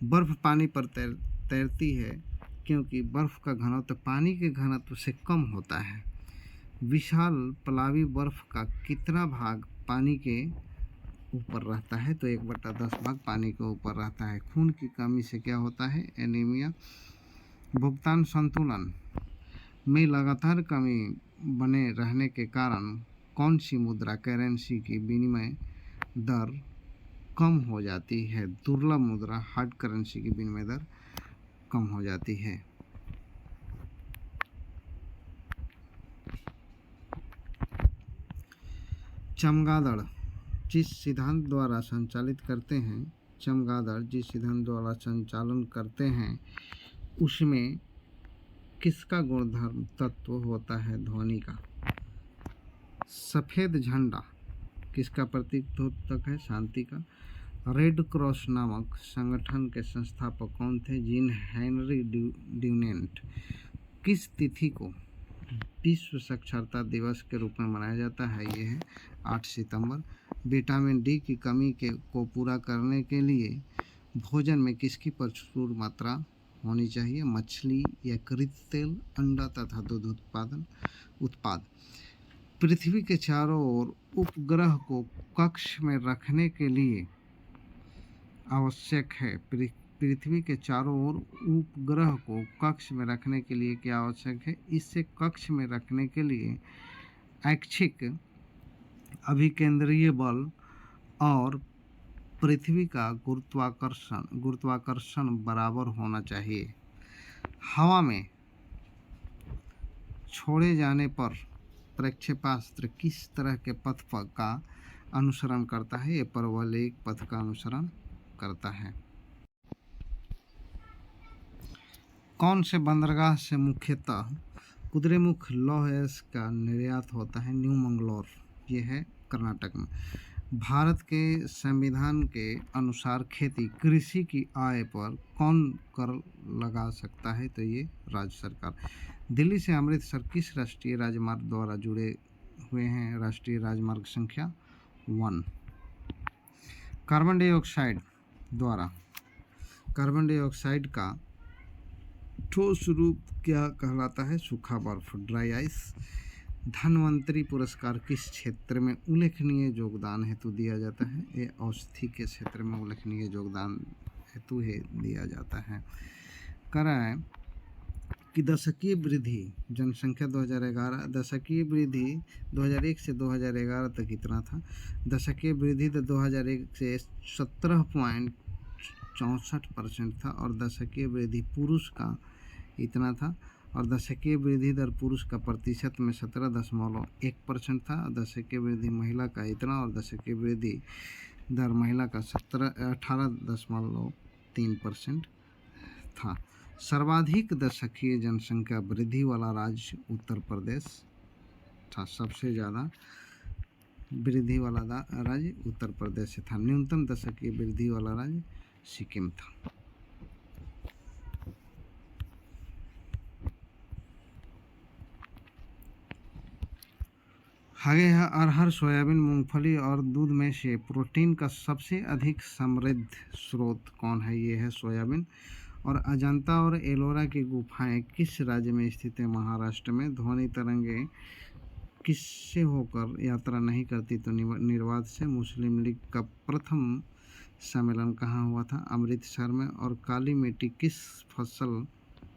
बर्फ पानी पर तैरती है क्योंकि बर्फ का घनत्व पानी के घनत्व से कम होता है। विशाल पलावी बर्फ का कितना भाग पानी के ऊपर रहता है? तो 1/10 भाग पानी के ऊपर रहता है। खून की कमी से क्या होता है? एनीमिया। भुगतान संतुलन में लगातार कमी बने रहने के कारण कौन सी मुद्रा करेंसी की विनिमय दर कम हो जाती है? दुर्लभ मुद्रा हार्ड करेंसी की विनिमय दर कम हो जाती है। चमगादड़ जिस सिद्धांत द्वारा संचालन करते हैं उसमें किसका गुणधर्म तत्व होता है? ध्वनि का। सफ़ेद झंडा किसका प्रतीक है? शांति का। रेड क्रॉस नामक संगठन के संस्थापक कौन थे? Gene Henry Dunant. किस तिथि को विश्व साक्षरता दिवस के रूप में मनाया जाता है? ये है 8 सितंबर। विटामिन डी की कमी को पूरा करने के लिए भोजन में किसकी प्रचुर मात्रा होनी चाहिए। मछली या कृत तेल, अंडा तथा दूध उत्पाद। पृथ्वी के चारों ओर उपग्रह को कक्ष में रखने के लिए आवश्यक है। पृथ्वी के चारों ओर उपग्रह को कक्ष में रखने के लिए क्या आवश्यक है? इससे कक्ष में रखने के लिए ऐच्छिक अभिकेंद्रीय बल और पृथ्वी का गुरुत्वाकर्षण बराबर होना चाहिए। हवा में छोड़े जाने पर प्रक्षेपास्त्र किस तरह के पथ का अनुसरण करता है? ये परवलयिक पथ का अनुसरण करता है। कौन से बंदरगाह से मुख्यतः कुद्रेमुख लौह अयस्क का निर्यात होता है? न्यू मंगलोर, ये है कर्नाटक में। भारत के संविधान के अनुसार खेती कृषि की आय पर कौन कर लगा सकता है? तो ये राज्य सरकार। दिल्ली से अमृतसर किस राष्ट्रीय राजमार्ग द्वारा जुड़े हुए हैं? राष्ट्रीय राजमार्ग संख्या 1। कार्बन डाइऑक्साइड का ठोस रूप क्या कहलाता है? सूखा बर्फ, ड्राई आइस। धन्वंतरी पुरस्कार किस क्षेत्र में उल्लेखनीय योगदान हेतु दिया जाता है? ये औषधि के क्षेत्र में उल्लेखनीय योगदान हेतु दिया जाता है। कराएं कि दशकीय वृद्धि जनसंख्या 2011 दशकीय वृद्धि 2001 से 2011 तक कितना था? दशकीय वृद्धि तो 2001 से 17.64% था और दशकीय वृद्धि पुरुष का इतना था और दशकीय वृद्धि दर पुरुष का प्रतिशत में 17.1% था। दशकीय वृद्धि महिला का इतना और दशकीय वृद्धि दर महिला का 18.3% था। सर्वाधिक दशकीय जनसंख्या वृद्धि वाला राज्य उत्तर प्रदेश था। सबसे ज़्यादा वृद्धि वाला राज्य उत्तर प्रदेश से था। न्यूनतम दशकीय वृद्धि वाला राज्य सिक्किम था। आगे है अरहर, सोयाबीन, मूंगफली और दूध में से प्रोटीन का सबसे अधिक समृद्ध स्रोत कौन है? ये है सोयाबीन। और अजंता और एलोरा की गुफाएं किस राज्य में स्थित है? महाराष्ट्र में। ध्वनि तरंगें किससे होकर यात्रा नहीं करती? तो निर्वात से। मुस्लिम लीग का प्रथम सम्मेलन कहाँ हुआ था? अमृतसर में। और काली मिट्टी किस फसल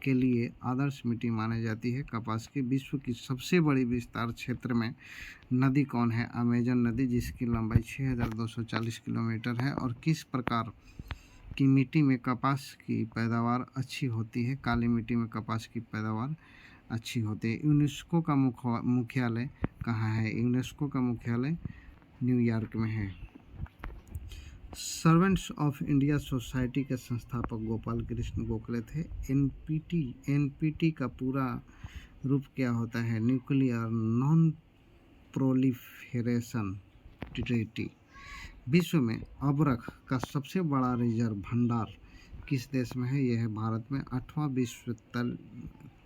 के लिए आदर्श मिट्टी मानी जाती है? कपास की। विश्व की सबसे बड़ी विस्तार क्षेत्र में नदी कौन है? अमेजन नदी, जिसकी लंबाई 6240 किलोमीटर है। और किस प्रकार की मिट्टी में कपास की पैदावार अच्छी होती है? काली मिट्टी में कपास की पैदावार अच्छी होती है। यूनेस्को का मुख्यालय कहाँ है? यूनेस्को का मुख्यालय न्यूयॉर्क में है। सर्वेंट्स ऑफ इंडिया सोसाइटी के संस्थापक गोपाल कृष्ण गोखले थे। एनपीटी का पूरा रूप क्या होता है? Nuclear non proliferation treaty. विश्व में अबरख का सबसे बड़ा रिजर्व भंडार किस देश में है? यह है भारत में। 8वां विश्व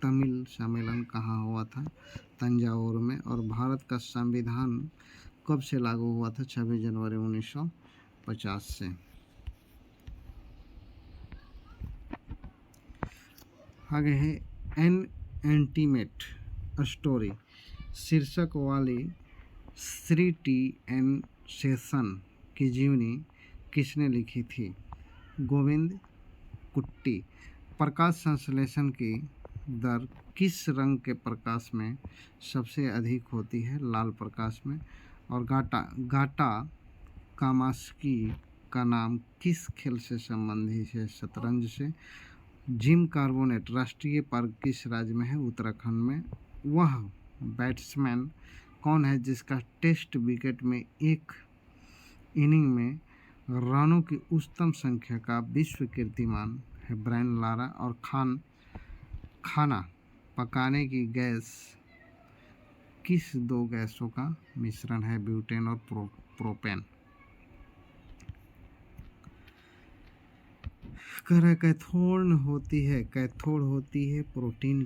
तमिल सम्मेलन कहाँ हुआ था? तंजावुर में। और भारत का संविधान कब से लागू हुआ था? 26 जनवरी 1950 से। आगे है एन एंटीमेट स्टोरी शीर्षक वाली श्री टी.एन. शेषन की जीवनी किसने लिखी थी? गोविंद कुट्टी। प्रकाश संश्लेषण की दर किस रंग के प्रकाश में सबसे अधिक होती है? लाल प्रकाश में। और गाटा कामास्की का नाम किस खेल से संबंधित है? शतरंज से। जिम कार्बोनेट राष्ट्रीय पार्क किस राज्य में है? उत्तराखंड में। वह बैट्समैन कौन है जिसका टेस्ट विकेट में एक इनिंग में रनों की उच्चतम संख्या का विश्व कीर्तिमान है? Brian Lara. और खाना पकाने की गैस किस दो गैसों का मिश्रण है? ब्यूटेन और प्रोपेन। कैथोड होती है प्रोटॉन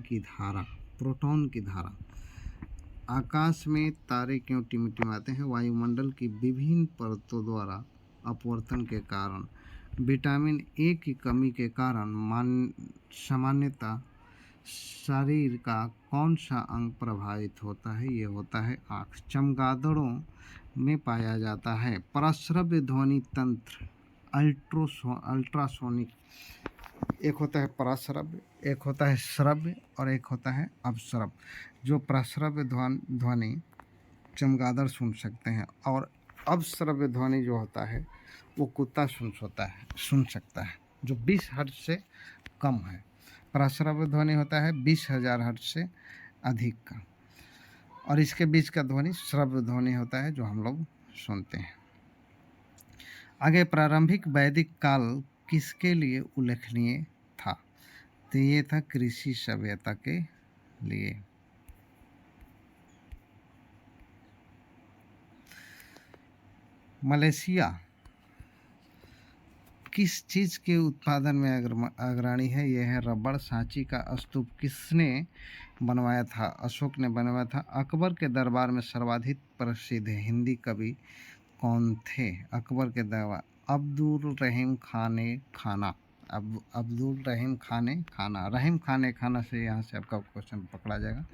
की धारा। आकाश में तारे क्यों टिमटिमाते हैं? वायुमंडल की विभिन्न परतों द्वारा अपवर्तन के कारण। विटामिन ए की कमी के कारण सामान्यतः शरीर का कौन सा अंग प्रभावित होता है? ये होता है आँख। चमगादड़ों में पाया जाता है प्रस्रव्य ध्वनि तंत्र अल्ट्रासोनिक। एक होता है प्रस्रव्य, एक होता है श्रव्य और एक होता है अपश्रव्य। जो प्रस्रव्य ध्वनि चमगादड़ सुन सकते हैं और अपश्रव्य ध्वनि जो होता है वो कुत्ता सुन सकता है, जो 20 हर्ट्ज से कम है। प्रस्रव्य ध्वनि होता है 20,000 हर्ट्ज से अधिक का, और इसके बीच का ध्वनि श्रव्य ध्वनि होता है जो हम लोग सुनते हैं। आगे, प्रारंभिक वैदिक काल किसके लिए उल्लेखनीय था? तो ये था कृषि सभ्यता के लिए। मलेशिया किस चीज़ के उत्पादन में अग्रणी है? यह है रबड़। सांची का स्तूप किसने बनवाया था? अशोक ने बनवाया था। अकबर के दरबार में सर्वाधिक प्रसिद्ध हिंदी कवि कौन थे? अकबर के दरबार अब्दुल रहीम खाने खाना। अब्दुल रहीम खाने खाना। रहीम खाने खाना से यहाँ से आपका क्वेश्चन पकड़ा जाएगा।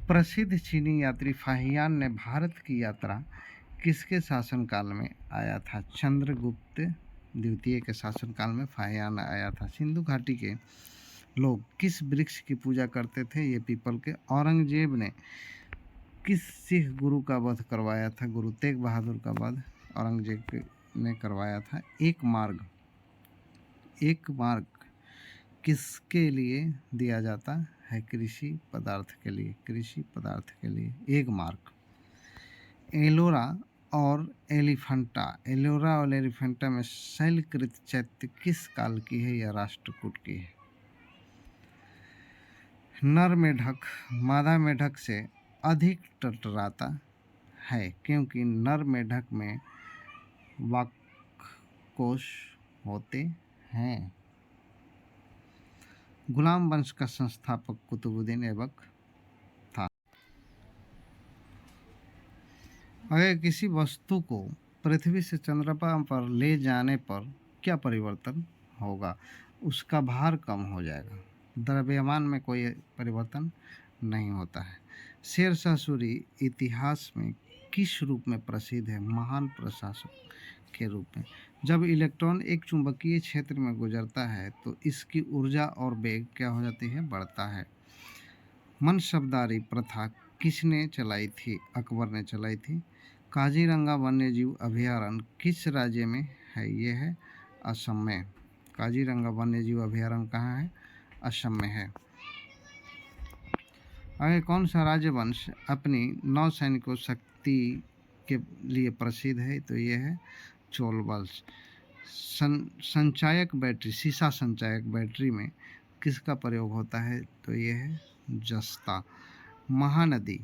प्रसिद्ध चीनी यात्री फाहियान ने भारत की यात्रा किसके शासनकाल में आया था? चंद्रगुप्त द्वितीय के शासनकाल में फाहियान आया था। सिंधु घाटी के लोग किस वृक्ष की पूजा करते थे? ये पीपल के। औरंगजेब ने किस सिख गुरु का वध करवाया था? गुरु तेग बहादुर का वध औरंगजेब ने करवाया था। एक मार्ग किसके लिए दिया जाता है? कृषि पदार्थ के लिए एक मार्ग। एलोरा और एलिफेंटा में शैलकृत चैत्य किस काल की है? या राष्ट्रकूट की है। नर मेढक मादा मेढक से अधिक टटराता है क्योंकि नर मेढक में वाक्कोश होते हैं। गुलाम वंश का संस्थापक कुतुबुद्दीन ऐबक था। अगर किसी वस्तु को पृथ्वी से चंद्रमा पर ले जाने पर क्या परिवर्तन होगा? उसका भार कम हो जाएगा। द्रव्यमान में कोई परिवर्तन नहीं होता है। शेरशाह सूरी इतिहास में किस रूप में प्रसिद्ध है? महान प्रशासक के रूप में। जब इलेक्ट्रॉन एक चुंबकीय क्षेत्र में गुजरता है तो इसकी ऊर्जा और वेग क्या हो जाती है? बढ़ता है। मनसबदारी प्रथा किसने चलाई थी? अकबर ने चलाई थी। काजीरंगा वन्यजीव अभयारण्य किस राज्य में है? ये है असम में। काजीरंगा वन्यजीव अभयारण्य कहाँ है? असम में है। आगे, कौन सा राजवंश अपनी नौसैनिकों शक्ति के लिए प्रसिद्ध है? तो ये है चोल वंश। संचायक बैटरी सीसा संचायक बैटरी में किसका प्रयोग होता है? तो ये है जस्ता। महानदी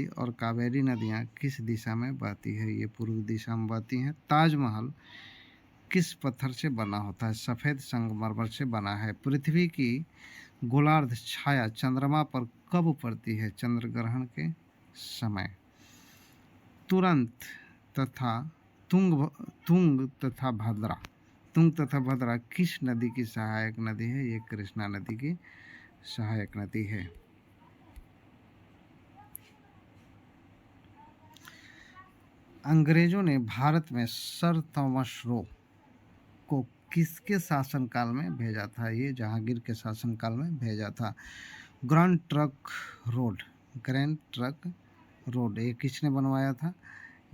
और कावेरी नदियाँ किस दिशा में बहती है? ये पूर्व दिशा में बहती हैं। ताजमहल किस पत्थर से बना होता है? सफ़ेद संगमरमर से बना है। पृथ्वी की गोलार्ध छाया चंद्रमा पर कब पड़ती है? चंद्र ग्रहण के समय। तुंग तथा भद्रा किस नदी की सहायक नदी है? ये कृष्णा नदी की सहायक नदी है। अंग्रेजों ने भारत में सर थॉमस रो को किसके शासनकाल में भेजा था? ये जहांगीर के शासनकाल में भेजा था। ग्रैंड ट्रंक रोड ये किसने बनवाया था?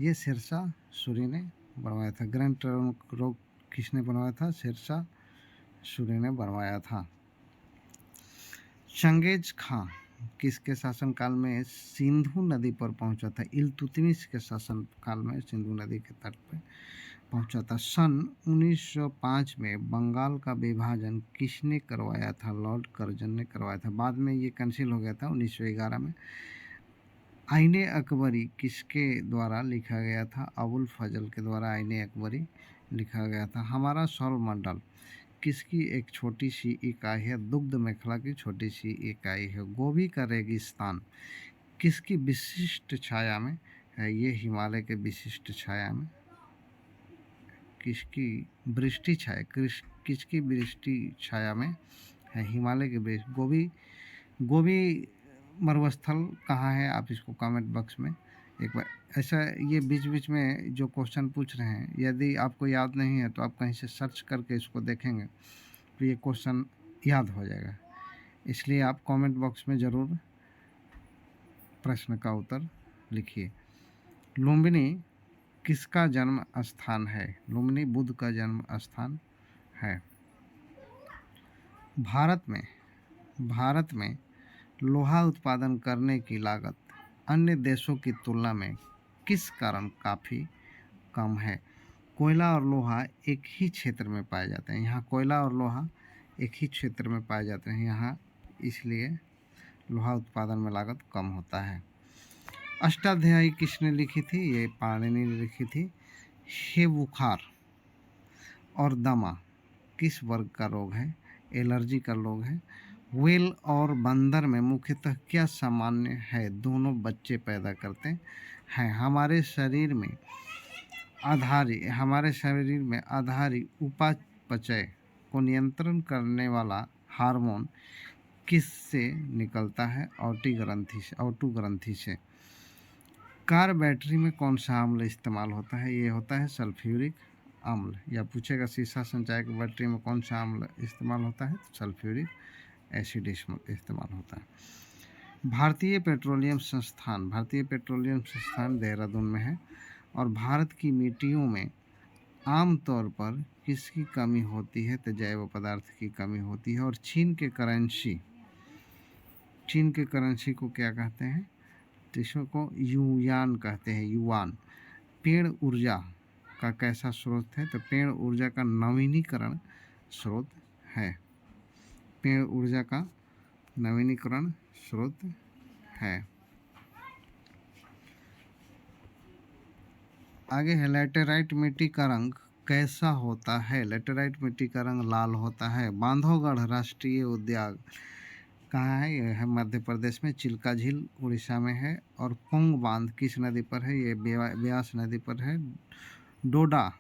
ये शेरशाह सूरी ने बनवाया था। ग्रैंड ट्रंक रोड किसने बनवाया था? शेरशाह सूरी ने बनवाया था। चंगेज खां किसके शासनकाल में सिंधु नदी पर पहुंचा था? इल्तुतमिश के शासनकाल में सिंधु नदी के तट पर पहुंचा था। सन 1905 में बंगाल का विभाजन किसने करवाया था? लॉर्ड कर्जन ने करवाया था। बाद में ये कैंसिल हो गया था 1911 में। आईने अकबरी किसके द्वारा लिखा गया था? अबुल फजल के द्वारा आईने अकबरी लिखा गया था। हमारा सौर मंडल किसकी एक छोटी सी इकाई है? दुग्ध मेखला की छोटी सी इकाई है। गोबी का रेगिस्तान किसकी विशिष्ट छाया में है? ये हिमालय के विशिष्ट छाया में किसकी वृष्टि छाया किसकी वृष्टि छाया में है? हिमालय के वृक्ष। गोबी मरुस्थल कहाँ है? आप इसको कमेंट बॉक्स में एक बार ऐसा, ये बीच बीच में जो क्वेश्चन पूछ रहे हैं, यदि आपको याद नहीं है तो आप कहीं से सर्च करके इसको देखेंगे तो ये क्वेश्चन याद हो जाएगा। इसलिए आप कमेंट बॉक्स में ज़रूर प्रश्न का उत्तर लिखिए। लुम्बिनी किसका जन्म स्थान है? लुम्बिनी बुद्ध का जन्म स्थान है। भारत में लोहा उत्पादन करने की लागत अन्य देशों की तुलना में किस कारण काफ़ी कम है? कोयला और लोहा एक ही क्षेत्र में पाए जाते हैं। यहाँ कोयला और लोहा एक ही क्षेत्र में पाए जाते हैं यहाँ, इसलिए लोहा उत्पादन में लागत कम होता है। अष्टाध्यायी किसने लिखी थी? ये पाणिनि ने लिखी थी। हे बुखार और दमा किस वर्ग का रोग है? एलर्जी का रोग है। व्हेल और बंदर में मुख्यतः क्या सामान्य है? दोनों बच्चे पैदा करते हैं। हमारे शरीर में आधारी उपापचय को नियंत्रण करने वाला हार्मोन किससे निकलता है? ओटू ग्रंथि से। कार बैटरी में कौन सा अम्ल इस्तेमाल होता है? ये होता है सल्फ्यूरिक अम्ल। या पूछेगा सीसा संचायक बैटरी में कौन सा अम्ल इस्तेमाल होता है? तो सल्फ्यूरिक एसिड इस्तेमाल होता है। भारतीय पेट्रोलियम संस्थान देहरादून में है। और भारत की मिट्टियों में आमतौर पर किसकी कमी होती है? तो जैव पदार्थ की कमी होती है। और चीन के करेंसी को क्या कहते हैं? तो इसको युआन कहते हैं, युआन। पेड़ ऊर्जा का कैसा स्रोत है? तो पेड़ ऊर्जा का नवीनीकरण स्रोत है। पेड़ ऊर्जा का नवीनीकरण स्रोत है। आगे है लैटेराइट मिट्टी का रंग कैसा होता है? लैटेराइट मिट्टी का रंग लाल होता है। बांधवगढ़ राष्ट्रीय उद्यान कहाँ है? यह है मध्य प्रदेश में। चिल्का झील उड़ीसा में है। और पुंग बांध किस नदी पर है? ये ब्यास नदी पर है। डोडा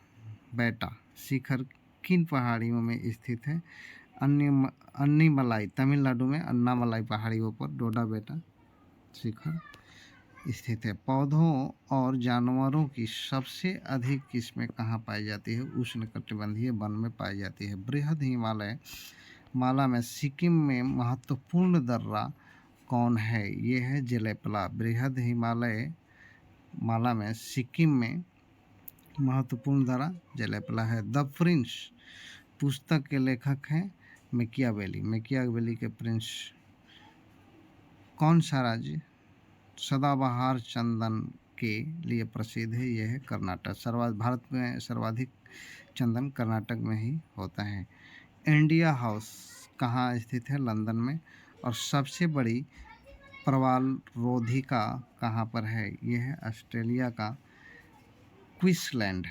बेटा शिखर किन पहाड़ियों में स्थित है? अन्नीमलाई तमिलनाडु में अन्नामलाई पहाड़ियों पर डोडा बेटा शिखर स्थित है। पौधों और जानवरों की सबसे अधिक किस्में कहाँ पाई जाती है? उष्णकटिबंधीय वन में पाई जाती है। बृहद हिमालय माला में सिक्किम में महत्वपूर्ण दर्रा कौन है? ये है जेलेपला। बृहद हिमालय माला में सिक्किम में महत्वपूर्ण दर्रा जेलेपला है। द प्रिंस पुस्तक के लेखक हैं मैकियावेली के प्रिंस। कौन सा राज्य सदाबहार चंदन के लिए प्रसिद्ध है? यह है कर्नाटक। भारत में सर्वाधिक चंदन कर्नाटक में ही होता है। इंडिया हाउस कहाँ स्थित है? लंदन में। और सबसे बड़ी प्रवाल रोधिका कहाँ पर है? यह है ऑस्ट्रेलिया का क्वींसलैंड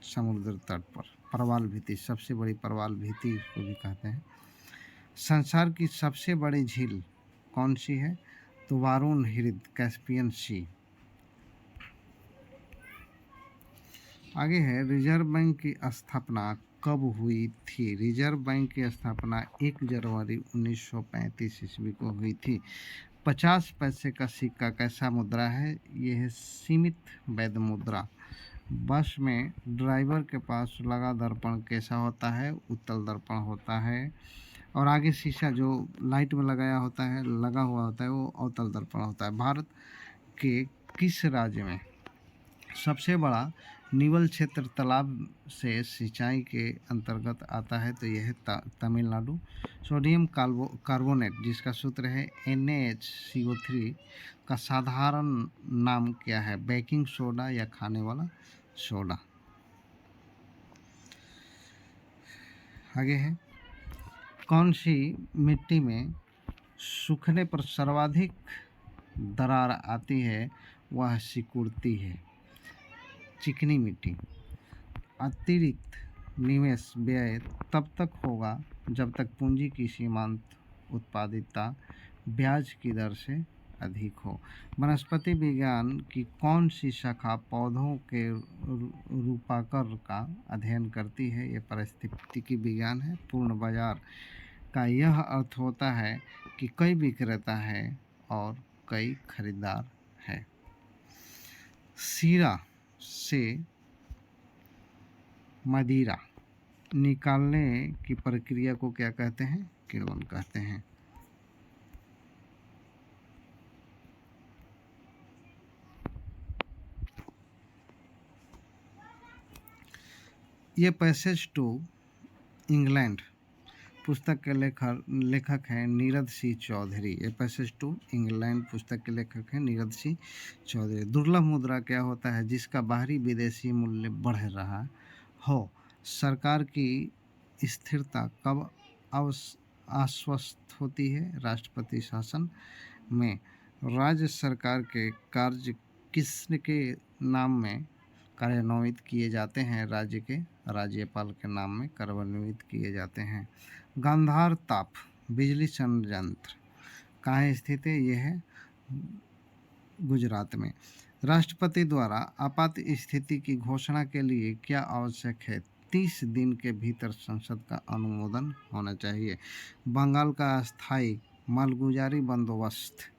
समुद्र तट पर। प्रवाल भित्ति, सबसे बड़ी प्रवाल भित्ति इसको भी कहते हैं। संसार की सबसे बड़ी झील कौन सी है? तो वारुण हृद कैस्पियन सी। आगे है रिजर्व बैंक की स्थापना कब हुई थी? रिजर्व बैंक की स्थापना 1 जनवरी 1935 ईस्वी को हुई थी। 50 पैसे का सिक्का कैसा मुद्रा है? यह है सीमित वैध मुद्रा। बस में ड्राइवर के पास लगा दर्पण कैसा होता है? उत्तल दर्पण होता है। और आगे शीशा जो लाइट में लगा हुआ होता है वो अवतल दर्पण होता है। भारत के किस राज्य में सबसे बड़ा निवल क्षेत्र तालाब से सिंचाई के अंतर्गत आता है? तो यह है तमिलनाडु। सोडियम कार्बोनेट जिसका सूत्र है NaHCO3 का साधारण नाम क्या है? बेकिंग सोडा या खाने वाला सोडा। आगे है कौन सी मिट्टी में सूखने पर सर्वाधिक दरार आती है? वह सिकुड़ती है। चिकनी मिट्टी। अतिरिक्त निवेश व्यय तब तक होगा जब तक पूंजी की सीमांत उत्पादिता ब्याज की दर से अधिक हो। वनस्पति विज्ञान की कौन सी शाखा पौधों के रूपाकार का अध्ययन करती है? ये पारिस्थितिकी विज्ञान है। पूर्ण बाजार का यह अर्थ होता है कि कई विक्रेता है और कई खरीदार है। शीरा से मदिरा निकालने की प्रक्रिया को क्या कहते हैं? किण्वन कहते हैं। ये पैसेज टू इंग्लैंड पुस्तक के लेखक हैं नीरद सिंह चौधरी। ये पैसेज टू इंग्लैंड पुस्तक के लेखक हैं नीरद सिंह चौधरी। दुर्लभ मुद्रा क्या होता है? जिसका बाहरी विदेशी मूल्य बढ़ रहा हो। सरकार की स्थिरता कब आश्वस्त होती है? राष्ट्रपति शासन में। राज्य सरकार के कार्य किसके नाम में कार्यान्वित किए जाते हैं? राज्य के राज्यपाल के नाम में कार्यान्वित किए जाते हैं। गांधार ताप बिजली संयंत्र कहाँ स्थित है? यह है गुजरात में। राष्ट्रपति द्वारा आपात स्थिति की घोषणा के लिए क्या आवश्यक है? 30 दिन के भीतर संसद का अनुमोदन होना चाहिए। बंगाल का अस्थायी मालगुजारी बंदोबस्त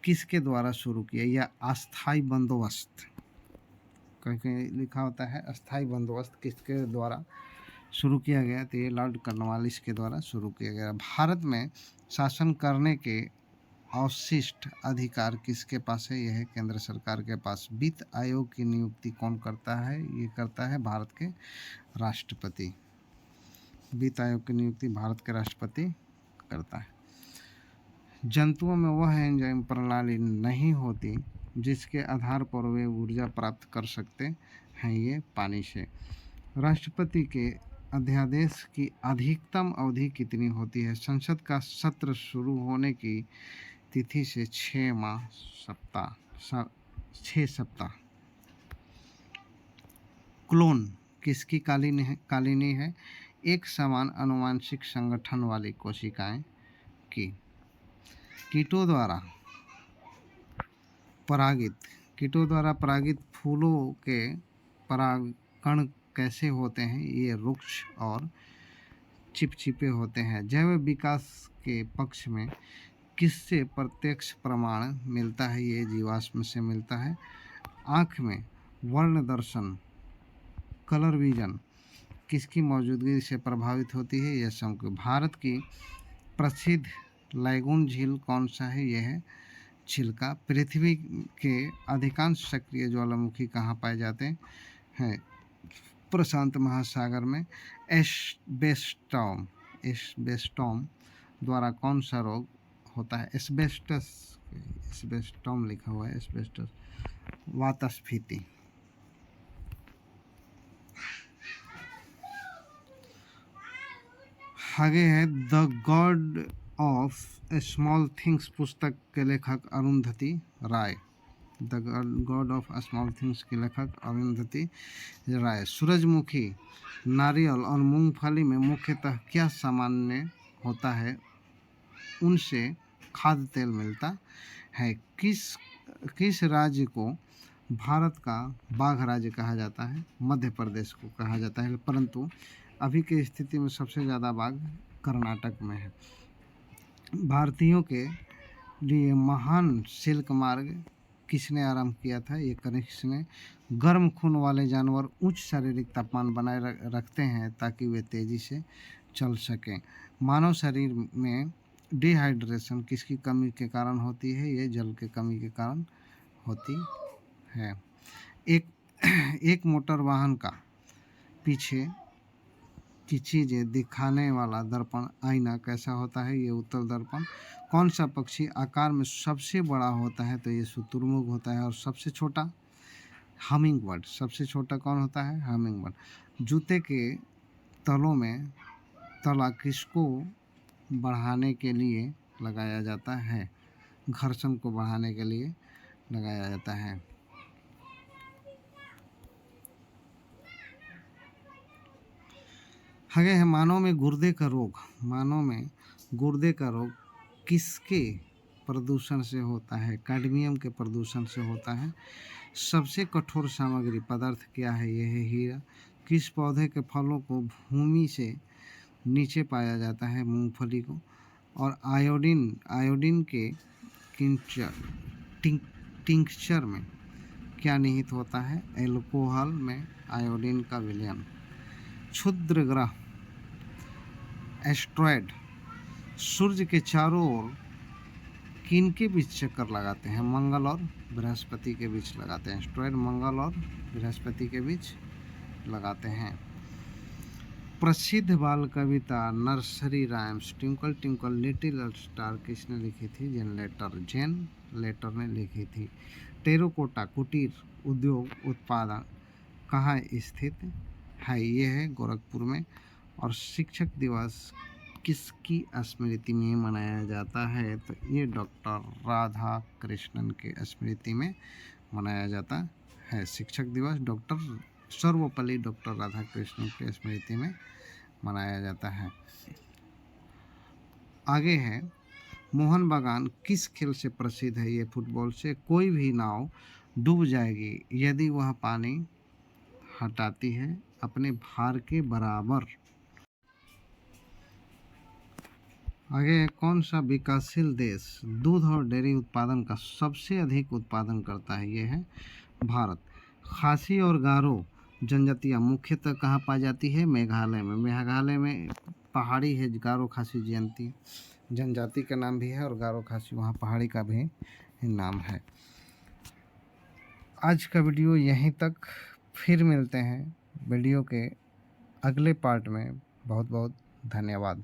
किसके द्वारा शुरू किया? या अस्थायी बंदोबस्त कहीं लिखा होता है अस्थायी बंदोबस्त किसके द्वारा शुरू किया गया? तो ये लॉर्ड कॉर्नवालिस के द्वारा शुरू किया गया। भारत में शासन करने के अवशिष्ट अधिकार किसके पास है? यह है केंद्र सरकार के पास। वित्त आयोग की नियुक्ति कौन करता है? ये करता है भारत के राष्ट्रपति। वित्त आयोग की नियुक्ति भारत के राष्ट्रपति करता है। जंतुओं में वह एंजाइम प्रणाली नहीं होती जिसके आधार पर वे ऊर्जा प्राप्त कर सकते हैं, ये पानी से। राष्ट्रपति के अध्यादेश की अधिकतम अवधि कितनी होती है? संसद का सत्र शुरू होने की तिथि से 6 सप्ताह। क्लोन किसकी कालिनी है? एक समान आनुवंशिक संगठन वाली कोशिकाएं की। कीटों द्वारा परागित फूलों के परागकण कैसे होते हैं? ये रुक्ष और चिपचिपे होते हैं। जैव विकास के पक्ष में किससे प्रत्यक्ष प्रमाण मिलता है? ये जीवाश्म से मिलता है। आँख में वर्ण दर्शन कलर विजन किसकी मौजूदगी से प्रभावित होती है? यह शंकु। भारत की प्रसिद्ध लैगून झील कौन सा है? यह है चिल्का। पृथ्वी के अधिकांश सक्रिय ज्वालामुखी कहाँ पाए जाते हैं? प्रशांत महासागर में। एस्बेस्टॉम द्वारा कौन सा रोग होता है? एस्बेस्टॉम लिखा हुआ है। एस्बेस्टस वातस्फीति। आगे है the God of Small Things पुस्तक के लेखक Arundhati Roy. The God of Small Things के लेखक अरुंधति राय। सूरजमुखी, नारियल और मूंगफली में मुख्यतः क्या सामान्य होता है? उनसे खाद्य तेल मिलता है। किस राज्य को भारत का बाघ राज्य कहा जाता है? मध्य प्रदेश को कहा जाता है, परंतु अभी की स्थिति में सबसे ज़्यादा बाघ कर्नाटक में है। भारतीयों के लिए महान सिल्क मार्ग किसने आरंभ किया था? ये कनिष्क ने। गर्म खून वाले जानवर उच्च शारीरिक तापमान बनाए रखते हैं ताकि वे तेजी से चल सकें। मानव शरीर में डिहाइड्रेशन किसकी कमी के कारण होती है? ये जल के कमी के कारण होती है। एक मोटर वाहन का पीछे की चीज़ें दिखाने वाला दर्पण आईना कैसा होता है? ये उत्तल दर्पण। कौन सा पक्षी आकार में सबसे बड़ा होता है? तो ये शुतुरमुर्ग होता है। और सबसे छोटा हमिंग बर्ड। सबसे छोटा कौन होता है? Humming bird. जूते के तलों में तला किसको बढ़ाने के लिए लगाया जाता है? घर्षण को बढ़ाने के लिए लगाया जाता है। आगे है मानव में गुर्दे का रोग। मानव में गुर्दे का रोग किसके प्रदूषण से होता है? कैडमियम के प्रदूषण से होता है। सबसे कठोर सामग्री पदार्थ क्या है? यह है हीरा। किस पौधे के फलों को भूमि से नीचे पाया जाता है? मूंगफली को। और आयोडीन के टिंक्चर में क्या निहित होता है? एल्कोहल में आयोडीन का विलयन। क्षुद्र ग्रह एस्ट्रॉयड सूर्य के चारों ओर किन के बीच चक्कर लगाते हैं? मंगल और बृहस्पति के बीच लगाते हैं। एस्ट्रॉयड मंगल और बृहस्पति के बीच लगाते हैं। प्रसिद्ध बाल कविता nursery rhymes twinkle twinkle little star किसने लिखी थी? जेन लेटर ने लिखी थी। टेराकोटा कुटीर उद्योग उत्पादन कहाँ स्थित है? ये है गोरखपुर में। और शिक्षक दिवस किसकी स्मृति में मनाया जाता है? तो ये डॉक्टर राधा कृष्णन के स्मृति में मनाया जाता है। शिक्षक दिवस सर्वपल्ली डॉक्टर राधा कृष्णन के स्मृति में मनाया जाता है। आगे है मोहन बागान किस खेल से प्रसिद्ध है? ये फुटबॉल से। कोई भी नाव डूब जाएगी यदि वह पानी हटाती है अपने भार के बराबर। आगे है कौन सा विकासशील देश दूध और डेयरी उत्पादन का सबसे अधिक उत्पादन करता है? ये है भारत। खासी और गारो जनजातियाँ मुख्यतः कहाँ पाई जाती है? मेघालय में। मेघालय में पहाड़ी है गारो खासी जनजाति का नाम भी है और गारो खासी वहाँ पहाड़ी का भी नाम है। आज का वीडियो यहीं तक। फिर मिलते हैं वीडियो के अगले पार्ट में। बहुत बहुत धन्यवाद।